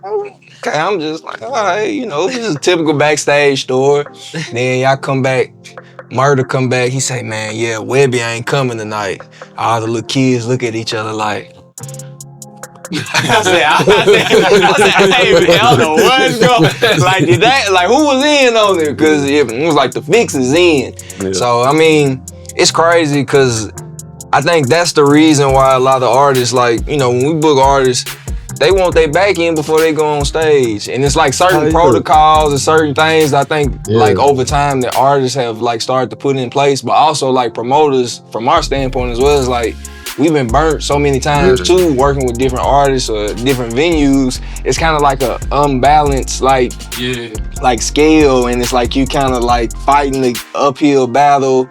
Okay, I'm just like, all right, you know, this is a typical backstage story. Then y'all come back, Murder come back, he say, man, yeah, Webbie ain't coming tonight. All the little kids look at each other like, I said, hey, man, I don't know what's going. Like, who was in on it? Because it was like the fix is in. Yeah. So, I mean, it's crazy because I think that's the reason why a lot of artists, like, you know, when we book artists, they want their back end before they go on stage. And it's like certain protocols and certain things I think, like, over time that artists have, like, started to put in place. But also, like, promoters, from our standpoint as well, is like, we've been burnt so many times too, working with different artists or different venues. It's kind of like a unbalanced like scale, and it's like you kind of like fighting the uphill battle,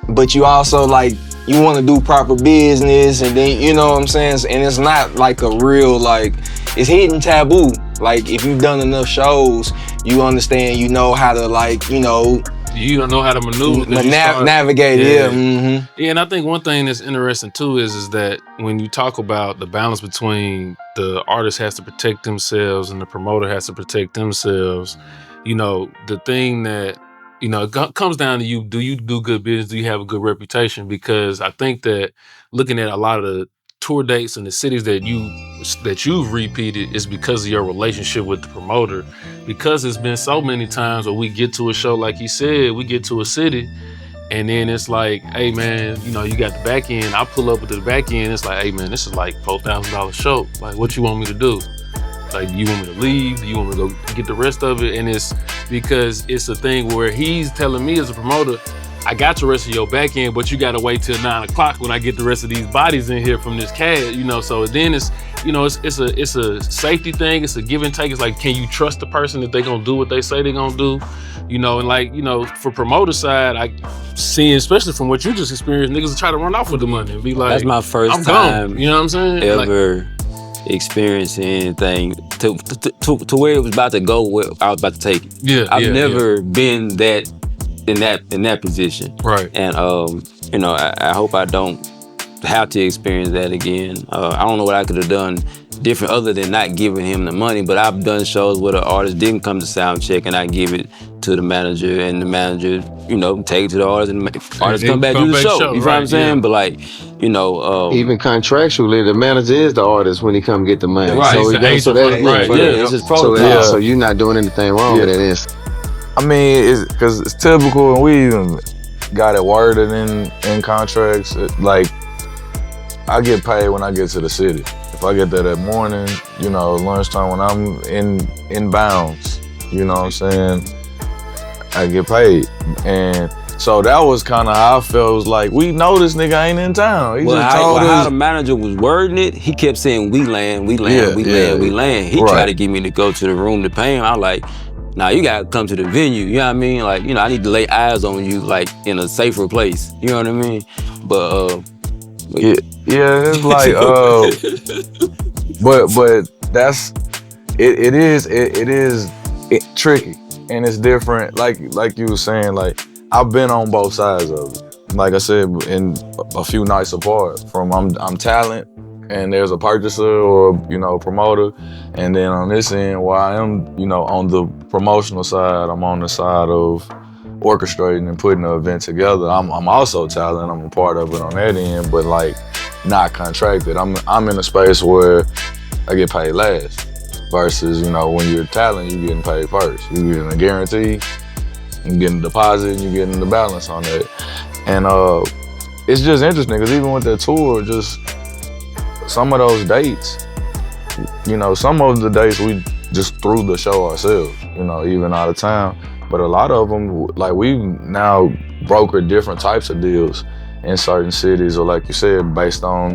but you also like you want to do proper business, and then you know what I'm saying. And it's not like a real like it's hidden taboo. Like if you've done enough shows, you understand. You know how to like you don't know how to maneuver, navigate. Yeah, and I think one thing that's interesting too is that when you talk about the balance between the artist has to protect themselves and the promoter has to protect themselves, the thing that it comes down to you. Do you do good business? Do you have a good reputation? Because I think that looking at a lot of the tour dates and the cities that you've repeated is because of your relationship with the promoter. Because it's been so many times where we get to a show, like he said, we get to a city, and then it's like, hey man, you got the back end. I pull up with the back end. It's like, hey man, this is like $4,000 show. Like, what you want me to do? Like, do you want me to leave? Do you want me to go get the rest of it? And it's because it's a thing where he's telling me as a promoter, I got the rest of your back end, but you gotta wait till 9 o'clock when I get the rest of these bodies in here from this CAD, So then it's, it's a safety thing. It's a give and take. It's like, can you trust the person that they gonna do what they say they gonna do? And like, for promoter side, I see, especially from what you just experienced, niggas try to run off with the money and be like, that's my first I'm time. Gone. You know what I'm saying? Ever experience anything to where it was about to go, where I was about to take it. Yeah, I've never been that in that position. Right. And I hope I don't have to experience that again. I don't know what I could have done different other than not giving him the money, but I've done shows where the artist didn't come to sound check and I give it to the manager, and the manager, take it to the artist, and the artist come back to the show. You know what I'm saying? Yeah. But like, even contractually, the manager is the artist when he come get the money. Right. So It's just protocol. So you're not doing anything wrong with that. I mean, it's because it's typical, and we even got it worded in contracts. Like, I get paid when I get to the city. If I get there that morning, lunchtime when I'm in bounds, you know what I'm saying, I get paid. And so that was kind of how I felt. It was like, we know this nigga ain't in town. He just told us. How the manager was wording it, he kept saying, we land. He tried to get me to go to the room to pay him. I was like, nah, you gotta come to the venue, you know what I mean? Like, I need to lay eyes on you, like, in a safer place, you know what I mean? But, it's like, but that's, it is tricky, and it's different, like you were saying, like, I've been on both sides of it. Like I said, in a few nights apart, from I'm talent, and there's a purchaser or, promoter. And then on this end, where I am, on the promotional side, I'm on the side of orchestrating and putting the event together. I'm also talent, I'm a part of it on that end, but like not contracted. I'm in a space where I get paid last versus, when you're talent, you're getting paid first. You're getting a guarantee, you're getting a deposit, and you're getting the balance on that. And it's just interesting, because even with that tour, just some of those dates, some of the dates we just threw the show ourselves, even out of town. But a lot of them, like, we now brokered different types of deals in certain cities, or like you said, based on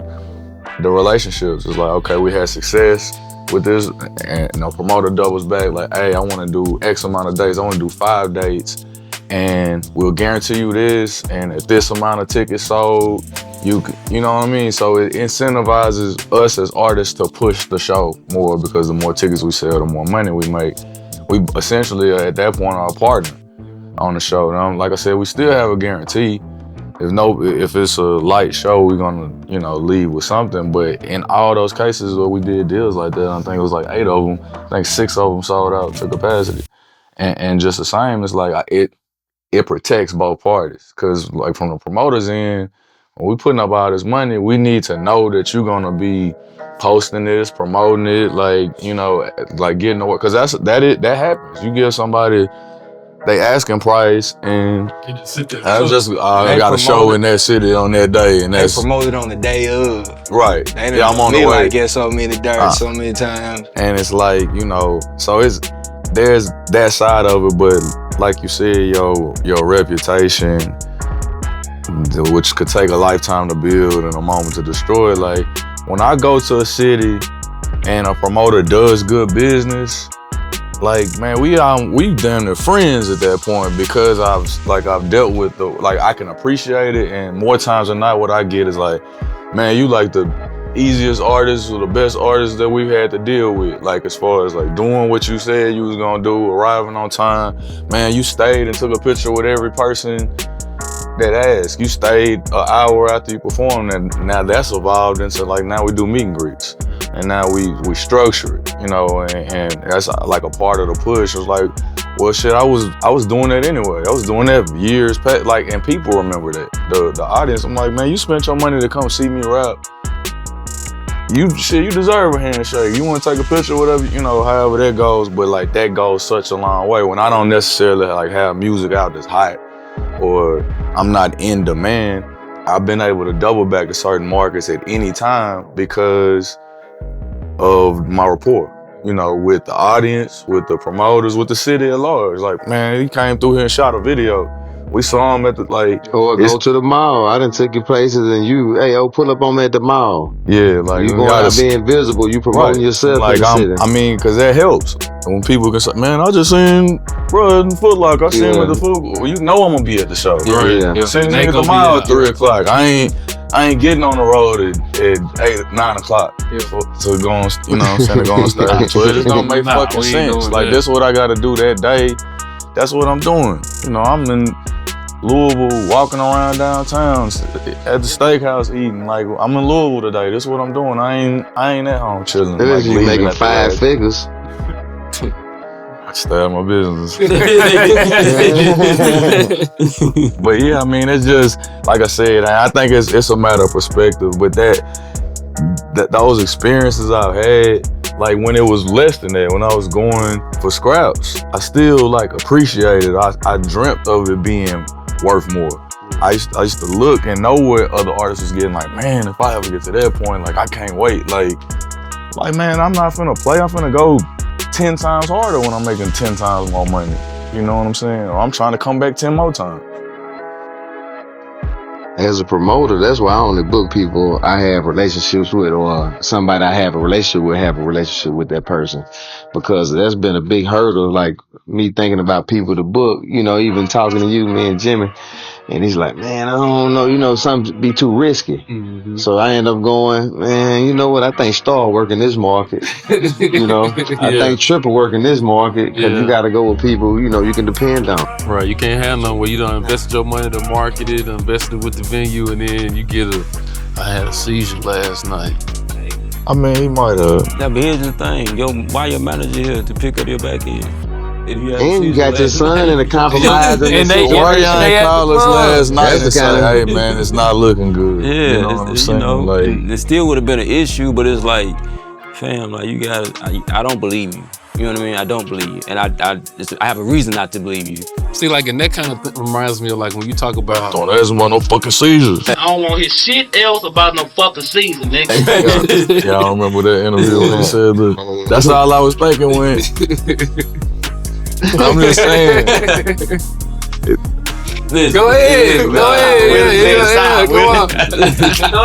the relationships. It's like, okay, we had success with this, and promoter doubles back, like, hey, I want to do X amount of dates. I want to do 5 dates, and we'll guarantee you this, and if this amount of tickets sold, you know what I mean? So it incentivizes us as artists to push the show more, because the more tickets we sell, the more money we make. We essentially are at that point our partner on the show. And like I said, we still have a guarantee. If it's a light show, we're gonna, leave with something. But in all those cases where we did deals like that, I think it was like 8 of them, I think 6 of them sold out to capacity. And just the same, it's like it protects both parties. Cause like from the promoter's end, when we putting up all this money, we need to know that you're gonna be posting this, promoting it, like, like getting the work. Cause that happens. You give somebody, they asking price, and I got a show in that city on that day, and that's promoted on the day of. Right. Yeah, I'm on the way. Like, get so many dirt so many times. And it's like, so there's that side of it, but like you said, your reputation which could take a lifetime to build and a moment to destroy. Like, when I go to a city and a promoter does good business, like, man, we damn near friends at that point, because I've dealt with I can appreciate it, and more times than not, what I get is like, man, you like the easiest artists or the best artists that we've had to deal with. Like, as far as like doing what you said you was gonna do, arriving on time, man, you stayed and took a picture with every person that asked. You stayed an hour after you performed, and now that's evolved into like, now we do meet and greets. And now we structure it, you know, and that's like a part of the push. It was like, well, shit, I was doing that anyway. I was doing that years past, like, and people remember that. The audience, I'm like, man, you spent your money to come see me rap. You deserve a handshake. You want to take a picture, whatever, you know, however that goes. But like, that goes such a long way. When I don't necessarily like have music out that's hot, or I'm not in demand, I've been able to double back to certain markets at any time because of my rapport, you know, with the audience, with the promoters, with the city at large. Like, man, he came through here and shot a video. We saw him at the, like... Or go to the mall. I done took you places and you, hey, pull up on me at the mall. Yeah, like... You going out being visible, you promoting yourself like, in the city. I mean, because that helps. When people can say, man, I just seen bro in Foot Locker, I seen him at the Foot... Well, you know I'm going to be at the show. Yeah. Seen him at the mall at 3 o'clock. I ain't getting on the road at 8, 9 o'clock to go on, you know what I'm saying, to go on stage. So it just don't make fucking sense. Like, that's what I got to do that day. That's what I'm doing. You know, I'm in Louisville, walking around downtown at the steakhouse eating. Like, I'm in Louisville today. That's what I'm doing. I ain't at home chilling. Like, you making 5 figures. I stay at my business. But yeah, I mean, it's just, like I said, I think it's a matter of perspective. But that those experiences I've had, like when it was less than that, when I was going for scraps, I still like appreciated it. I dreamt of it being worth more. I used to look and know what other artists was getting. Like, man, if I ever get to that point, like, I can't wait. Like man, I'm not finna play. I'm finna go 10 times harder when I'm making 10 times more money. You know what I'm saying? Or I'm trying to come back 10 more times. As a promoter, that's why I only book people I have relationships with, or somebody I have a relationship with that person. Because that's been a big hurdle, like me thinking about people to book, you know, even talking to you, me and Jimmy. And he's like, man, I don't know, you know, something be too risky. Mm-hmm. So I end up going, man, you know what? I think Star work in this market. You know, I think Triple work in this market, because you got to go with people, you know, you can depend on. Right, you can't have none where you done invested your money to market it, invested with the venue, and then you get I had a seizure last night. I mean, he might have. Now, but here's the thing, why your manager here to pick up your back end? And you got your son in a compromise. And they call us last night and say, hey man, it's not looking good. Yeah, you know what I'm saying? You know, like, it still would have been an issue, but it's like, fam, like, you gotta, I don't believe you. You know what I mean? I don't believe you. And I have a reason not to believe you. See, like, and that kind of reminds me of like when you talk about... Don't ask him about no fucking seizures. I don't want to hear shit else about no fucking season, nigga. Yeah, I remember that interview when he said that. That's all I was thinking when... I'm just saying. Go ahead. Go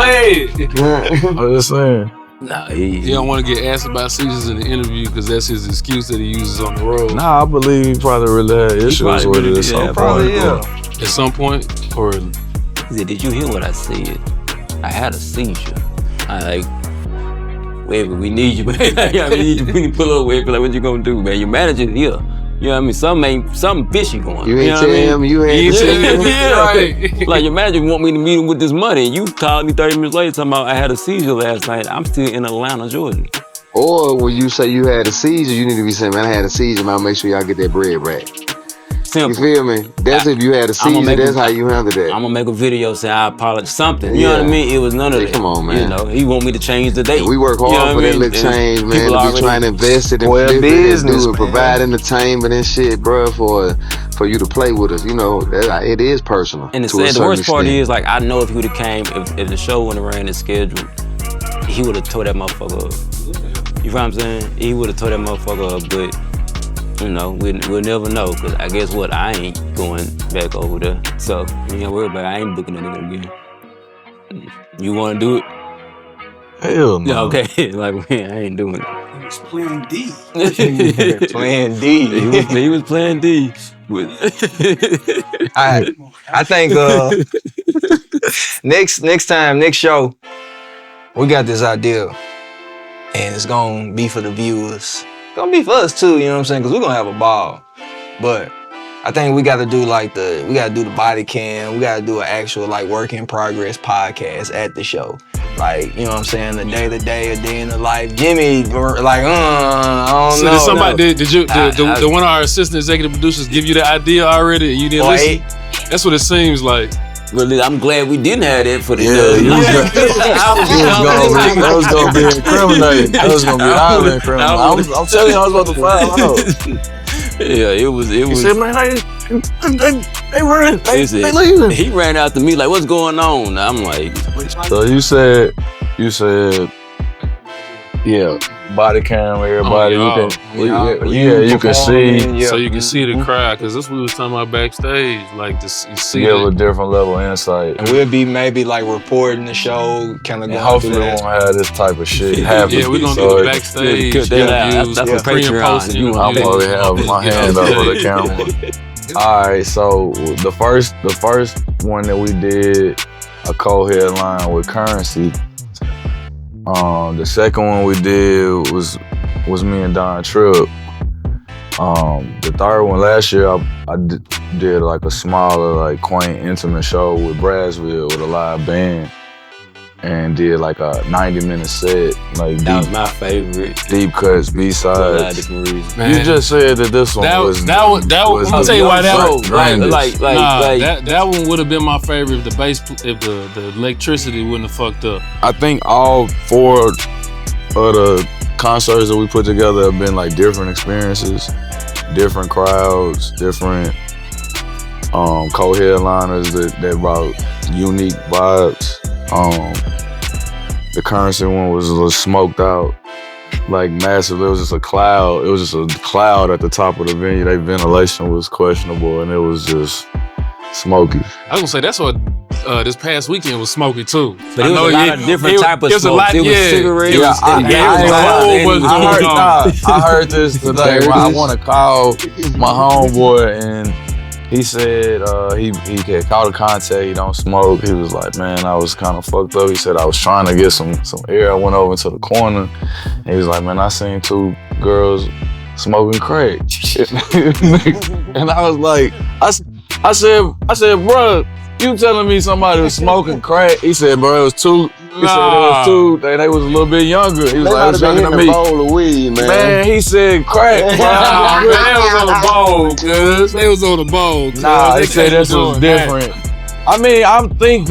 ahead. I'm just saying. Nah, he don't want to get asked about seizures in the interview because that's his excuse that he uses on the road. Nah, I believe he probably really had issues with it at some point. At some point, or he said, "Did you hear what I said? I had a seizure." I like, Webbie, we need you, man. We need to pull up, Webbie. Like, what you gonna do, man? Your manager's here. You know what I mean? Something fishy going. You ain't tell him, you ain't tell him. Right. Like, your manager want me to meet him with this money, and you called me 30 minutes later talking about I had a seizure last night. I'm still in Atlanta, Georgia. Or when you say you had a seizure, you need to be saying, man, I had a seizure, man, I'll make sure y'all get that bread back. Simple. You feel me? That's if you had a seizure, that's how you handle that. I'm gonna make a video saying I apologize, something. You know what I mean? It was none of that. Come on, man. You know, he want me to change the date. And we work hard for that little change, man. To be trying to invest it and flip it and do it, provide entertainment and shit, bro, for you to play with us. You know, it is personal. And the worst part is, like, I know if he would have came, if the show wouldn't have ran as scheduled, he would have tore that motherfucker up. You know what I'm saying? He would have tore that motherfucker up, but you know, we'll never know. Cause I guess what, I ain't going back over there. So you ain't worry about it. I ain't booking that nigga again. You wanna do it? Hell no. Yeah, okay. Like, man, I ain't doing it. He was playing D. Playing D. He was playing D. I think next time, next show, we got this idea, and it's gonna be for the viewers. It's gonna be for us too, you know what I'm saying? Cause we're gonna have a ball. But I think we gotta do the body cam. We gotta do an actual like work in progress podcast at the show. Like, you know what I'm saying? The day, a day in the life. Jimmy, like, I don't So know. did somebody, did one of our assistant executive producers give you the idea already and you didn't listen? That's what it seems like. Really, I'm glad we didn't have that for the That was gonna be incriminating. That was gonna be highly incriminating. I'm telling you, I was about to find out. Yeah, it was. He said, man, they running. They leaving. He ran out to me like, what's going on? I'm like, so you said, yeah, body cam, everybody. You can see. So you can see the crowd, because that's what we was talking about backstage. Like, you see give a different level of insight. And we'll be maybe like reporting the show, kind of going hopefully through we that. won't have this type of shit happen. Yeah, we're going to do the backstage. That's what Patreon. I'm already have my hand over the camera. All right, so the first one that we did, a co-headline with Currency. The second one we did was me and Don Tripp. The third one last year, I did like a smaller, like quaint, intimate show with Brassville with a live band, and did like a 90-minute set, like that was my favorite. Deep cuts, B-sides. Man, you just said that this one was. That one. I'll tell you why that one. That one would have been my favorite if the bass, if the electricity wouldn't have fucked up. I think all 4 of the concerts that we put together have been like different experiences, different crowds, different co-headliners that brought unique vibes. The Currency one was a little smoked out, like massive. It was just a cloud. It was just a cloud at the top of the venue. Their ventilation was questionable, and it was just smoky. I was gonna say that's what this past weekend was smoky too. But it was a lot of different type of smoke. It was cigarettes. I heard this today. I want to call my homeboy, and he said he had caught a contact. He don't smoke. He was like, man, I was kind of fucked up. He said I was trying to get some air. I went over to the corner, and he was like, man, I seen 2 girls smoking crack. And I was like, I said, bro, you telling me somebody was smoking crack? He said, bro, it was 2. He said it was 2. They was a little bit younger. He was like, I was younger than me. Bowl of weed, man. Man, he said crack. Nah, man, they was on the bowl, cuz. They was on the bowl. Nah, he said this was different. I mean, I think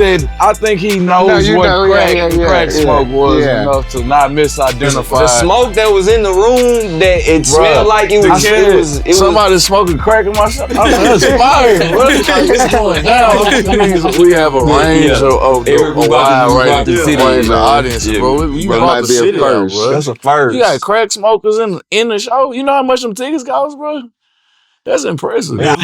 he knows crack smoke was enough to not misidentify. The smoke that was in the room, that it smelled like it was somebody smoking crack in my shop. I was like, that's fire, bro. It's going down. We have a range of a wide range of audiences, bro. You might be a first. That's a first. You got crack smokers in the show. You know how much them tickets cost, bro? That's impressive. Man,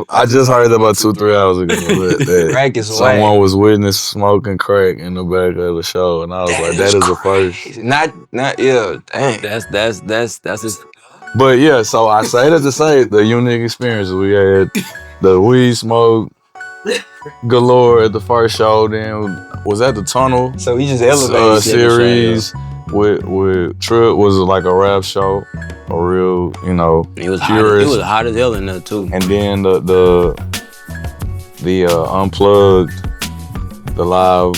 I just heard that about 2-3 hours ago. That crack is someone was witness smoking crack in the back of the show, and I was like, that is a first. Not dang. That's his. But yeah, so I say that to say the unique experiences we had, the weed smoke galore at the first show, then was at the Tunnel. So he just elevated series with Tripp was like a rap show. A real, it was hot as hell in there too. And then the unplugged, the live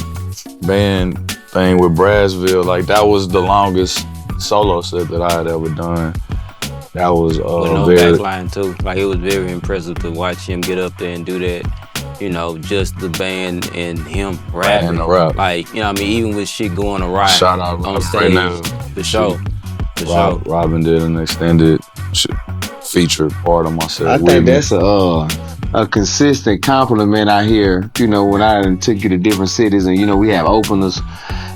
band thing with Brassville, like that was the longest solo set that I had ever done. That was with no backline too. Like it was very impressive to watch him get up there and do that. Just the band and him rapping. And the rap. Like, even with shit going awry shout out on stage, right now. The show. Robin did an extended feature part of my set. I think that's a consistent compliment I hear, you know, when I took you to different cities and, you know, we have openers,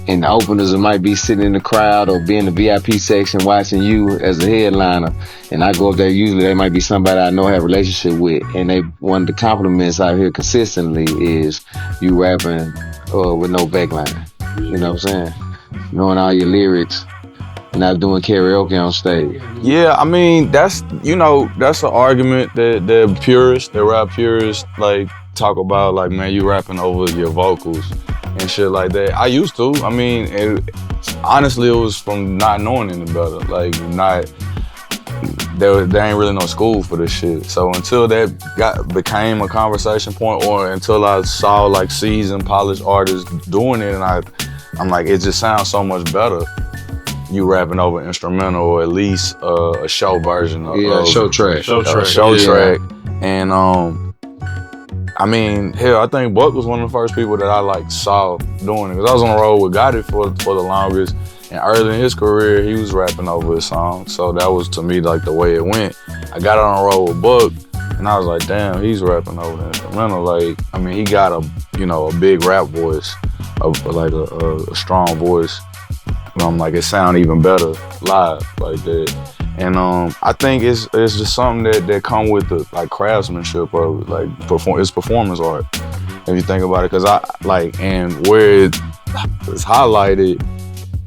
and the openers might be sitting in the crowd or be in the VIP section watching you as a headliner. And I go up there, usually they might be somebody I know I have a relationship with. And one of the compliments I hear consistently is you rapping with no backline. You know what I'm saying? Knowing all your lyrics, not doing karaoke on stage. Yeah, I mean, that's an argument that the purists, the rap purists, like talk about, like, man, you rapping over your vocals and shit like that. I used to. I mean, honestly, it was from not knowing any better. Like, there ain't really no school for this shit. So until that became a conversation point, or until I saw like seasoned, polished artists doing it, and I'm like, it just sounds so much better. You rapping over instrumental, or at least a show version of show track. Show track. And I mean, hell, I think Buck was one of the first people that I like saw doing it, because I was on the road with Gotti for the longest, and early in his career he was rapping over his songs. So that was, to me, like the way it went. I got on the road with Buck, and I was like, damn, he's rapping over the instrumental. Like, I mean, he got a big rap voice, like a strong voice. And I'm like, it sound even better live like that. And I think it's just something that come with the like craftsmanship of like it's performance art, if you think about it. Cause and where it's highlighted,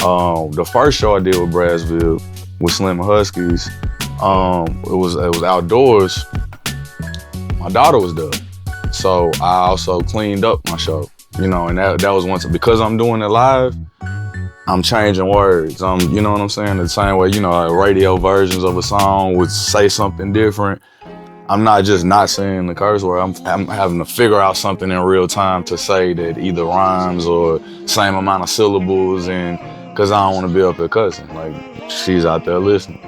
the first show I did with Brassville with Slim and Huskies, it was outdoors. My daughter was there, so I also cleaned up my show, you know, and that was once, because I'm doing it live, I'm changing words. You know what I'm saying? The same way, you know, like radio versions of a song would say something different. I'm not just not saying the curse word. I'm having to figure out something in real time to say that either rhymes or same amount of syllables, and because I don't want to be up there cussing. Like, she's out there listening.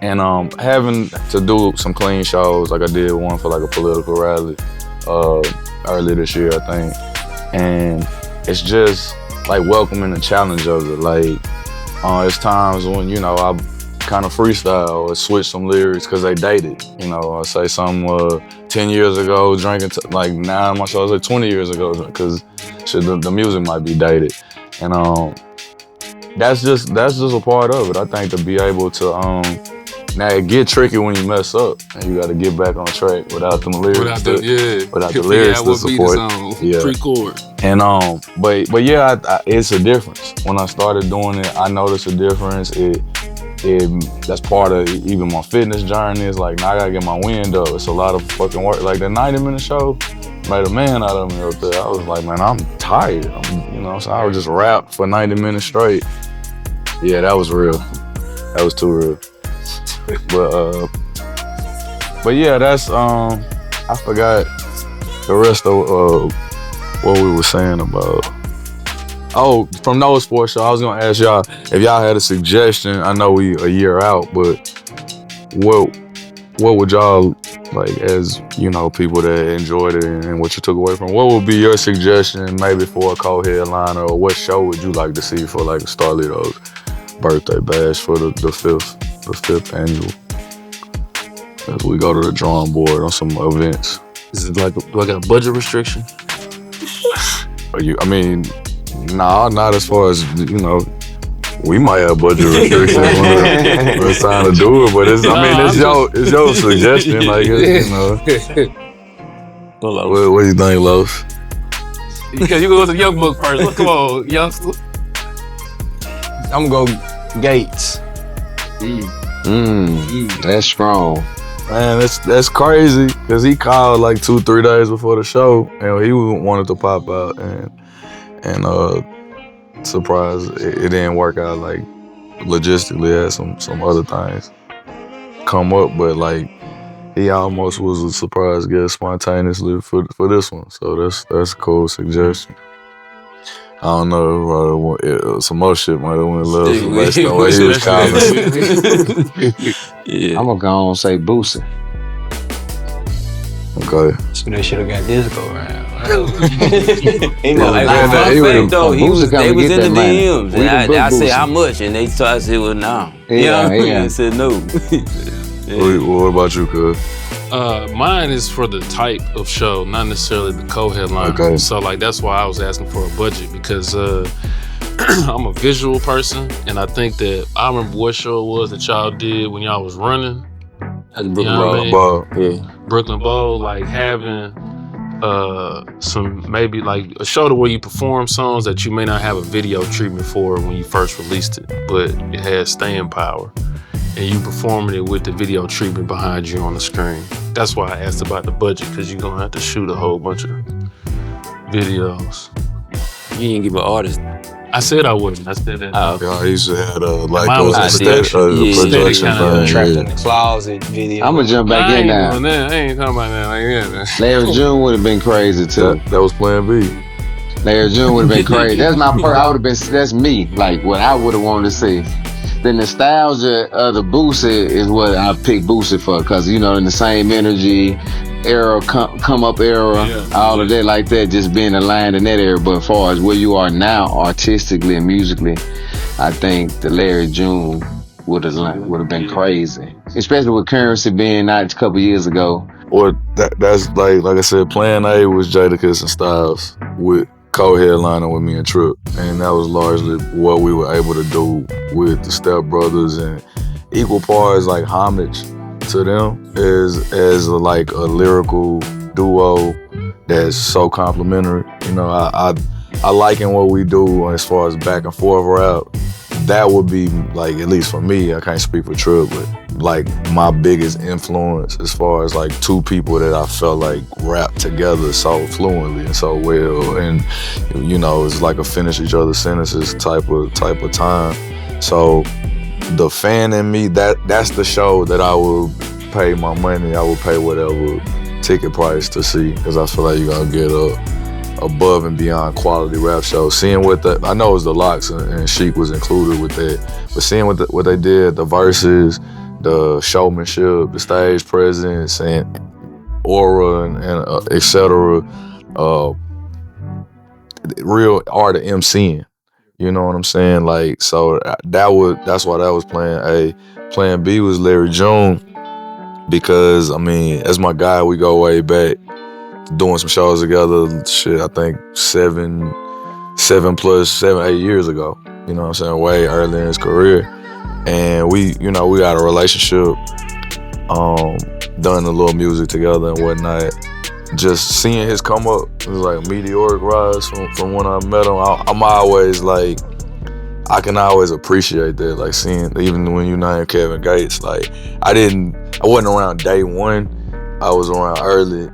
And having to do some clean shows, like I did one for like a political rally earlier this year, I think. And it's just like welcoming the challenge of it. Like, it's times when, you know, I kind of freestyle or switch some lyrics because they dated. You know, I say something 10 years ago, drinking, like now my shows like 20 years ago, because the music might be dated. And that's just a part of it. I think to be able to, now it get tricky when you mess up and you got to get back on track without them lyrics. Without the lyrics to support. Yeah. Pre-chord. And but yeah, it's a difference. When I started doing it, I noticed a difference. That's part of even my fitness journey. Is like, now I gotta get my wind up. It's a lot of fucking work. Like the 90-minute show made a man out of me up there. I was like, man, I'm tired. You know, so I would just rap for 90 minutes straight. Yeah, that was real. That was too real. But yeah, that's I forgot the rest of what we were saying about. Oh, from those sports show, I was gonna ask y'all if y'all had a suggestion. I know we a year out, but what would y'all, like, as you know, people that enjoyed it and what you took away from, what would be your suggestion maybe for a co-headliner, or what show would you like to see for like Starlito's Birthday Bash for the fifth annual, as we go to the drawing board on some events? Is it like, do I got a budget restriction? I mean, nah, not as far as, you know, we might have budget restrictions when it's time to do it, but it's your suggestion, like, you know. What do you think, Los? Because you go to the Young Book first. Come on, youngster. I'm gonna go Gates. That's strong. Man, that's crazy, because he called like 2-3 days before the show, and he wanted to pop out, and surprised it didn't work out. Like, logistically, had some other things come up, but like he almost was a surprise guest spontaneously for this one. So that's a cool suggestion. I don't know, some more shit might have went left based on what he was calling. Yeah. I'm gonna go on and say Boosie. Okay. So they should have got this go around. They was in the DMs, and I said how much, and they said well, no. Yeah. I said no. What about you, cuz? Mine is for the type of show, not necessarily the co-headline. Okay. So like that's why I was asking for a budget because I'm a visual person, and I think that I remember what show it was that y'all did when y'all was running. That's Brooklyn know what I Road. mean? Yeah. Brooklyn Bowl, like having some maybe like a show to where you perform songs that you may not have a video treatment for when you first released it, but it has staying power. And you performing it with the video treatment behind you on the screen. That's why I asked about the budget, because you're gonna have to shoot a whole bunch of videos. You didn't give an artist. I said I wouldn't. I said that. Yeah, I used to have like Mine was a production. Yeah. production Kinda thing. Trapped Yeah. in the closet video. I'm gonna jump back I in ain't now. doing that. I ain't talking about that like that. Larry June would have been crazy too. That was Plan B. Larry June would have been crazy. That's my part. I would have been. That's me. Like what I would have wanted to see. The nostalgia of the Boosie is what I picked Boosie for, cause you know in the same energy era, come up era, all of that like that, just being aligned in that era. But as far as where you are now, artistically and musically, I think the Larry June would have been crazy, especially with Currency being out a couple years ago. Or that's like I said, Plan A was Jadakiss and Styles with co-headlining with me and Trip, and that was largely what we were able to do with the Step Brothers, and equal parts like homage to them as like a lyrical duo that's so complimentary. You know, I liken what we do as far as back and forth rap. That would be like, at least for me, I can't speak for Trip, but like my biggest influence as far as like two people that I felt like rap together so fluently and so well, and you know, it's like a finish each other's sentences type of time. So the fan in me, that's the show that I would pay my money, I would pay whatever ticket price to see, because I feel like you're gonna get above and beyond quality rap show. Seeing what I know it was the Locks and Sheik was included with that, but seeing what they did, the verses, the showmanship, the stage presence, and aura, and etc. Real art of MCing. You know what I'm saying? Like, so that's why that was Plan A. Plan B was Larry June, because I mean, as my guy, we go way back, doing some shows together. Shit, I think 7, 8 years ago. You know what I'm saying? Way early in his career. And we got a relationship, done a little music together and whatnot. Just seeing his come up, it was like a meteoric rise from when I met him. I'm always like, I can always appreciate that. Like seeing, even when you named Kevin Gates, like I wasn't around day one. I was around early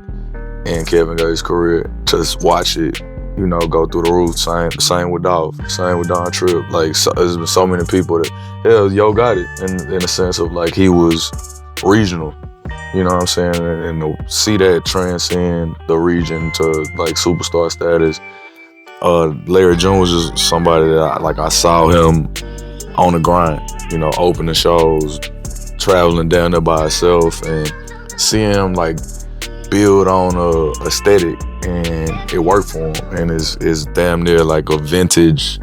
in Kevin Gates' career. Just watch it, you know, go through the roof. Same with Dolph, same with Don Tripp. Like, there's been so many people that, hell, Yo got it in the sense of like he was regional. You know what I'm saying? And to see that transcend the region to like superstar status. Larry June was just somebody that I saw him on the grind, you know, opening shows, traveling down there by himself, and seeing him like build on a aesthetic, and it worked for him, and it's damn near like a vintage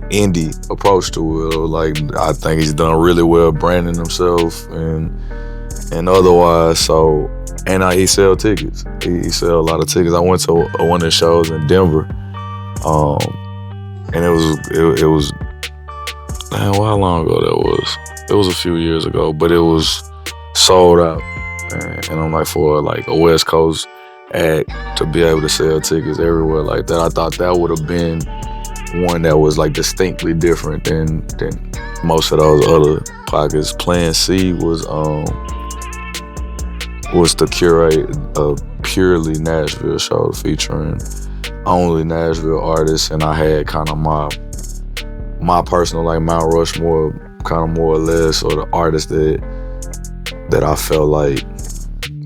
indie approach to it. Like, I think he's done really well branding himself and otherwise. So, and he sell tickets. He sell a lot of tickets. I went to one of his shows in Denver, and it was man, how long ago that was? It was a few years ago, but it was sold out. And I'm like, for like a West Coast act to be able to sell tickets everywhere like that, I thought that would have been one that was like distinctly different than most of those other pockets. Plan C was to curate a purely Nashville show featuring only Nashville artists, and I had kind of my personal like Mount Rushmore, kind of more or less, or the artists that I felt like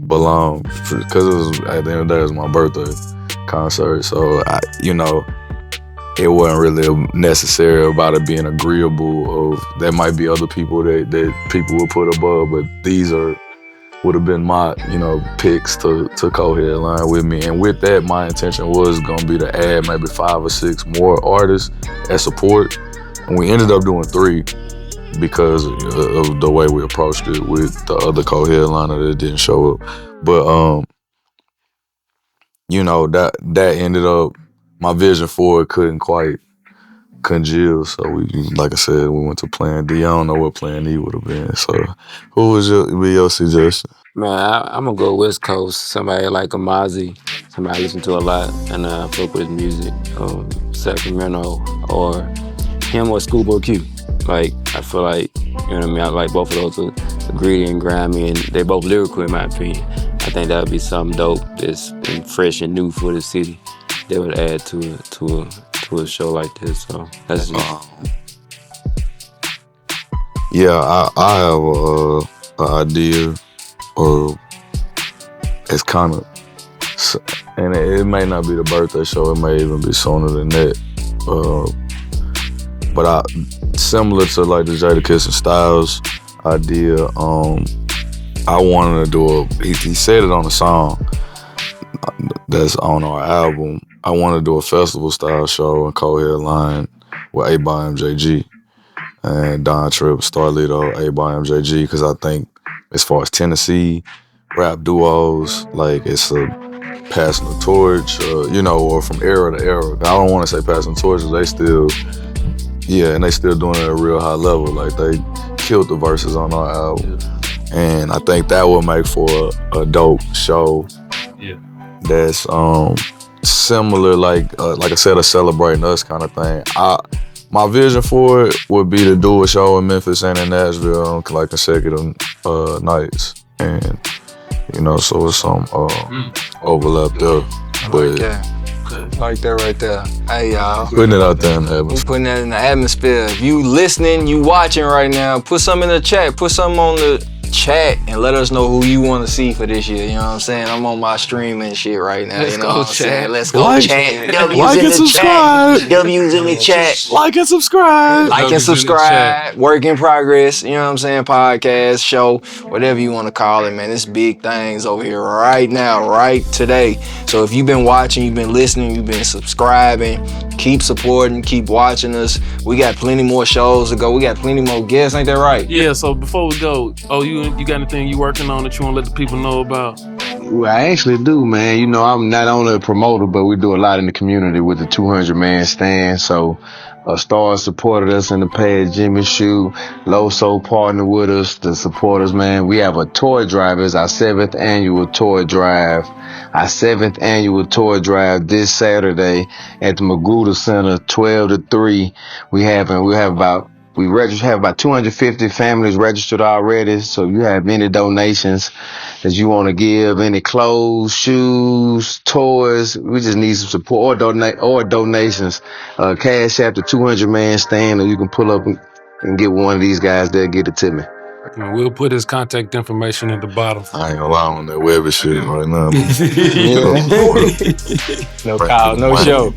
belonged, because it was, at the end of the day, it was my birthday concert, so it wasn't really necessary about it being agreeable. Of there might be other people that people would put above, but these would have been my picks to co-headline with me. And with that, my intention was gonna be to add maybe 5 or 6 more artists as support, and we ended up doing 3. because of the way we approached it with the other co-headliner that didn't show up. But you know, that ended up, my vision for it couldn't quite congeal. So we, like I said, we went to Plan D. I don't know what Plan E would have been. So who was your suggestion? Man, I'm gonna go West Coast. Somebody like Amazi, somebody I listen to a lot, and fuck with his music. Sacramento, or him or Schoolboy Q. Like, I feel like, you know what I mean? I like both of those are gritty and grimy, and they both lyrical in my opinion. I think that would be something dope that's fresh and new for the city that would add to a show like this. So that's just yeah, I have an idea, or it's kind of, and it may not be the birthday show, it may even be sooner than that. But similar to like the Jadakiss and Styles idea, I wanted to do he said it on a song that's on our album. I wanted to do a festival style show and co-headline with A by MJG and Don Tripp, Starlito, A by MJG, because I think as far as Tennessee rap duos, like it's a passing the torch, you know, or from era to era. I don't want to say passing the torch, they still, yeah, and they still doing it at a real high level. Like they killed the verses on our album. And I think that would make for a dope show. Yeah. That's similar, like I said, a celebrating us kind of thing. My vision for it would be to do a show in Memphis and in Nashville on like consecutive nights, and you know, so it's some overlap there. Like that right there. Hey y'all. Putting it out there in the atmosphere. We're putting that in the atmosphere. If you listening, you watching right now, put something in the chat. Put something on the chat and let us know who you want to see for this year. You know what I'm saying? I'm on my streaming shit right now. You know what I'm saying? Let's go chat. Like and subscribe. W's in the chat. Like and subscribe. Like and subscribe. Work in progress. You know what I'm saying? Podcast, show, whatever you want to call it, man. It's big things over here right now, right today. So if you've been watching, you've been listening, you've been subscribing, keep supporting, keep watching us. We got plenty more shows to go. We got plenty more guests. Ain't that right? Yeah, so before we go, you got anything you working on that you want to let the people know about? Well, I actually do, man. You know, I'm not only a promoter, but we do a lot in the community with the 200-man stand. So, Stars supported us in the past, Jimmy Shoe, Loso partnered with us, the supporters, man. We have a toy drive. It's our 7th annual toy drive. Our 7th annual toy drive this Saturday at the Magruder Center, 12 to 3. We have about 250 families registered already. So if you have any donations that you want to give, any clothes, shoes, toys, we just need some support or donations. Cash App the 200-man stand, or you can pull up and get one of these guys. They'll get it to me. And we'll put his contact information at the bottom. I ain't gonna lie on that Webbie shit right now. No call, no show.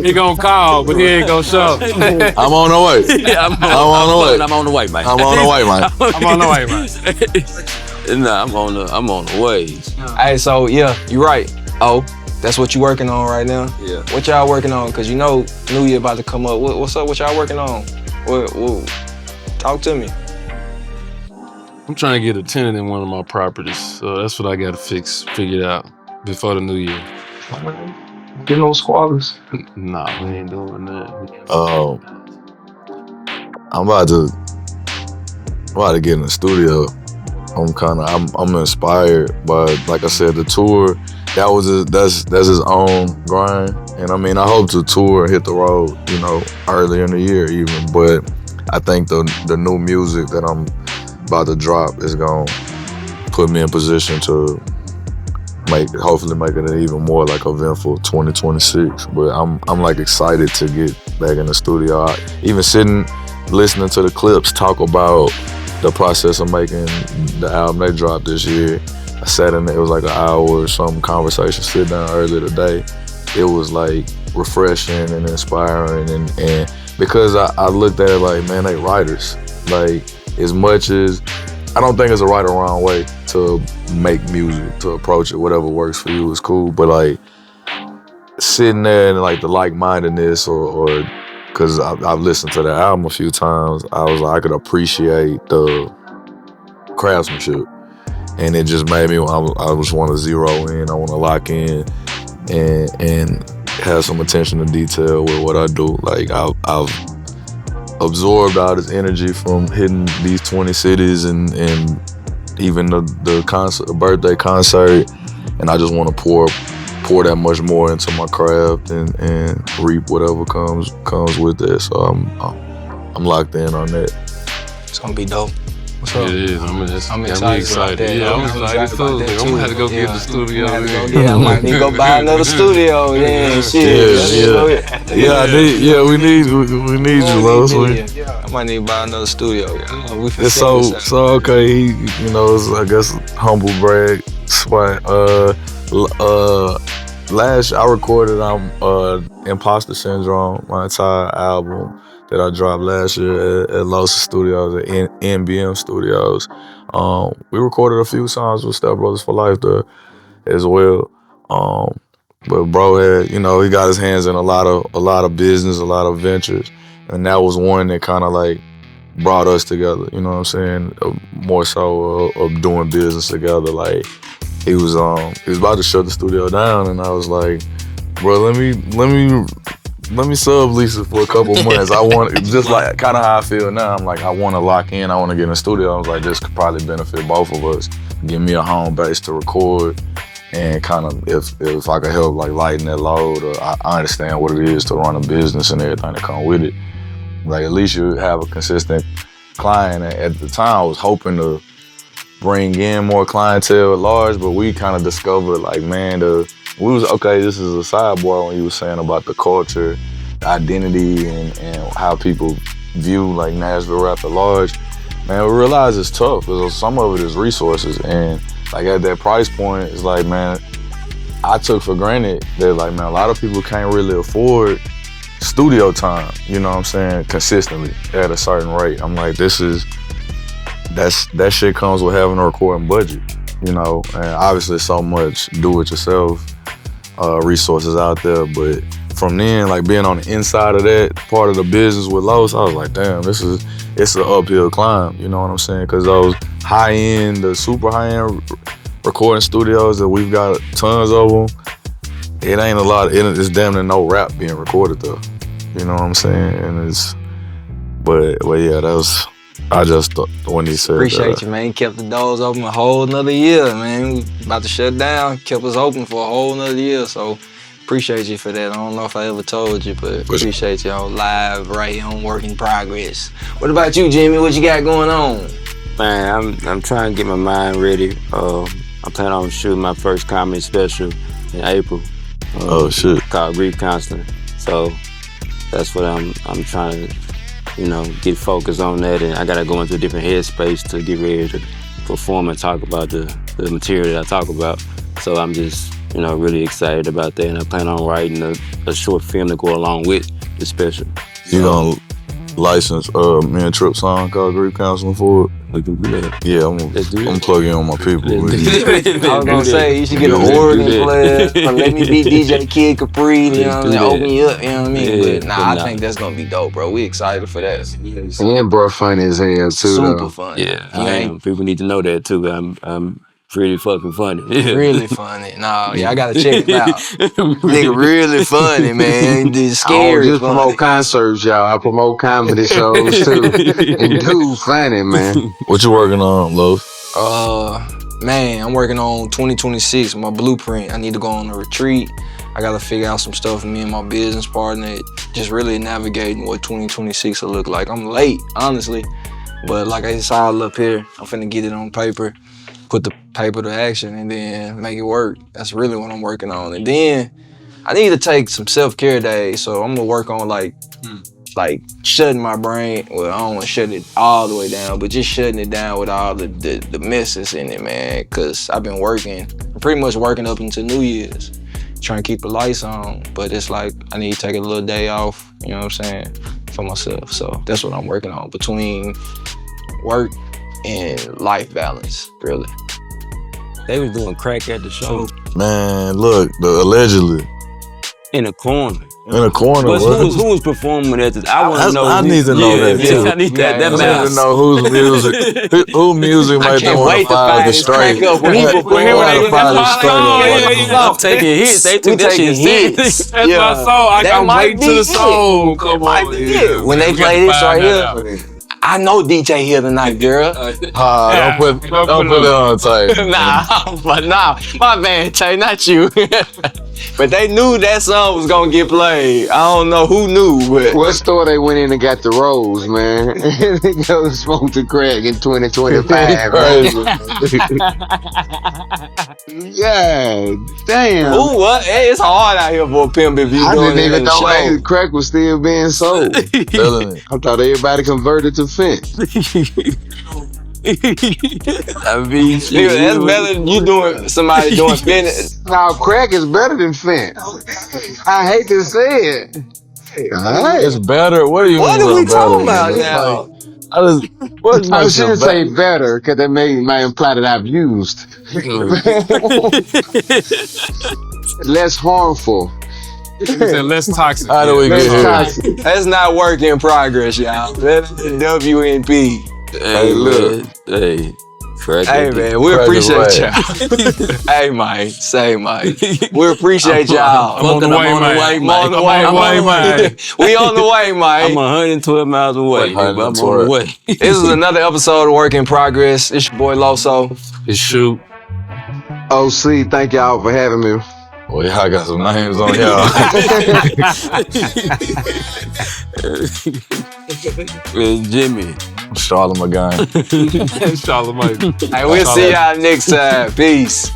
He gonna call, but he ain't gonna show. I'm on the way. I'm on the way, man. I'm on the way, man. I'm on the way, man. Nah, I'm on the way. Hey, so yeah, you're right. Oh, that's what you working on right now? Yeah. What y'all working on? Cause you know New Year about to come up. What's up? What y'all working on? What talk to me. I'm trying to get a tenant in one of my properties, so that's what I got to figure out before the new year. Get no squatters. Nah, we ain't doing that. I'm about to get in the studio. I'm inspired by, like I said, the tour. That's his own grind, and I mean, I hope to tour and hit the road, you know, early in the year even. But I think the new music that I'm about to drop is gonna put me in position to hopefully make it an even more like eventful 2026. But I'm like excited to get back in the studio. Even sitting, listening to the clips talk about the process of making the album they dropped this year. I sat in there, it was like an hour or something conversation, sit down earlier today. It was like refreshing and inspiring, and because I looked at it like, man, they writers. Like, as much as, I don't think it's a right or wrong way to make music, to approach it, whatever works for you is cool, but like, sitting there and like the like-mindedness or because I've listened to that album a few times. I was like, I could appreciate the craftsmanship, and it just made me. I just want to zero in. I want to lock in, and have some attention to detail with what I do. Like I've absorbed all this energy from hitting these 20 cities and even the birthday concert, and I just want to pour that much more into my craft and reap whatever comes with it. So I'm locked in on that. It's gonna be dope. It is. I'm excited. About that. Yeah, I'm excited too. I'm gonna have to go get the studio. I might need to go buy another studio. Yeah, shit. Yeah, I need. Yeah, we need you, Los. I might need to buy another studio. It's so okay. It's, I guess, humble brag spot. Last I recorded Imposter Syndrome, my entire album that I dropped last year at Los Studios, at NBM Studios. We recorded a few songs with Step Brothers for Life there as well. But bro had, he got his hands in a lot of business, a lot of ventures, and that was one that kind of like brought us together. You know what I'm saying? More so of doing business together. Like he was about to shut the studio down, and I was like, bro, let me sublease it for a couple months. I want, just like kind of how I feel now. I'm like, I want to lock in. I want to get in the studio. I was like, this could probably benefit both of us. Give me a home base to record, and kind of if I could help like lighten that load, or I understand what it is to run a business and everything that come with it. Like at least you have a consistent client. And at the time, I was hoping to bring in more clientele at large, but we kind of discovered like, man, we was okay. This is a sidebar when you were saying about the culture, the identity, and how people view like Nashville rap at large. Man, we realized it's tough because some of it is resources, and like at that price point, it's like, man, I took for granted that like, man, a lot of people can't really afford studio time. You know what I'm saying? Consistently at a certain rate. I'm like, that shit comes with having a recording budget. And obviously so much do-it-yourself resources out there, but from then, like being on the inside of that part of the business with Los, I was like, damn, it's an uphill climb, you know what I'm saying? Because those the super high-end recording studios that we've got tons of them, it ain't a lot, it's damn near no rap being recorded though, you know what I'm saying? And but yeah, that was, I just thought when he said appreciate you, man. Kept the doors open a whole nother year, man. We about to shut down, kept us open for a whole nother year, so appreciate you for that. I don't know if I ever told you, but appreciate y'all live right here on Work in Progress. What about you, Jimmy? What you got going on? Man, I'm trying to get my mind ready. I'm planning on shooting my first comedy special in April. Oh shit! Called Grief Counseling. So that's what I'm trying to, get focused on that, and I gotta go into a different headspace to get ready to perform and talk about the material that I talk about. So I'm just, really excited about that, and I plan on writing a short film to go along with the special. You gonna license me and Trip song called Grief Counseling for it? We can do that. Yeah, I'm plugging on my people. I was gonna say, you should get an organ player, or let me be DJ Kid Capri, open you up, you know what I mean? But I think that's gonna be dope, bro. We excited for that. And bro, funny as hell too. Super funny. Yeah, I am. People need to know that too. I'm pretty fucking funny. Really funny. Nah, I gotta check it out. Nigga really funny, man. This scary. I don't just promote concerts, y'all. I promote comedy shows too. And dude, funny, man. What you working on, Los? Man, I'm working on 2026, my blueprint. I need to go on a retreat. I gotta figure out some stuff with me and my business partner, just really navigating what 2026 will look like. I'm late, honestly, but like I said, all up here, I'm finna get it on paper, put the paper to action, and then make it work. That's really what I'm working on. And then I need to take some self-care days, so I'm gonna work on like shutting my brain. Well, I don't want to shut it all the way down, but just shutting it down with all the messes in it, man. Cause I've been pretty much working up until New Year's, trying to keep the lights on. But it's like I need to take a little day off, you know what I'm saying, for myself. So that's what I'm working on, between work and life balance, really. They was doing crack at the show. Man, look, allegedly. In a corner. in a corner. But who was performing at this? I want to know. I need to know that too. I need that. That I need matters. to know whose music, who music made them want to fire the straight. I'm taking hits. They took that shit serious. That's my song. I can wait to the song. Come on. When they play this right here, I know DJ here tonight, girl. Don't put it on tape. Nah, my man, Tay, not you. But they knew that song was gonna get played. I don't know who knew, but What store they went in and got the rolls, man? They go smoke the crack in 2025. Yeah, damn. who what? Hey, it's hard out here for a pimp if you I doing didn't it in even the know show. that crack was still being sold. Feeling it. I thought everybody converted to fence. I mean, Nigga, that's better than you doing somebody doing fitness. Now crack is better than fence. I hate to say it. It's better. What do you What mean? are we it's talking better? about now? What I makes it shouldn't say better? better because that might imply that I've used. Less harmful. He said less toxic. How do we Less get here? toxic. That's not work in progress, y'all. That's WNP. Hey, look. Hey, crack Hey it. man, we Crack appreciate away. y'all. Hey Mike, say Mike. We appreciate y'all. I'm on the way, Mike. I'm on the way, Mike. We on the way, Mike. I'm 112 miles away. Like Nigga, I'm on the way. This is another episode of Work in Progress. It's your boy Loso. His shoot. OC, thank y'all for having me. Well, y'all got some names on y'all. Jimmy. Charlamagne. Charlamagne. Hey, we'll see y'all next time. Peace.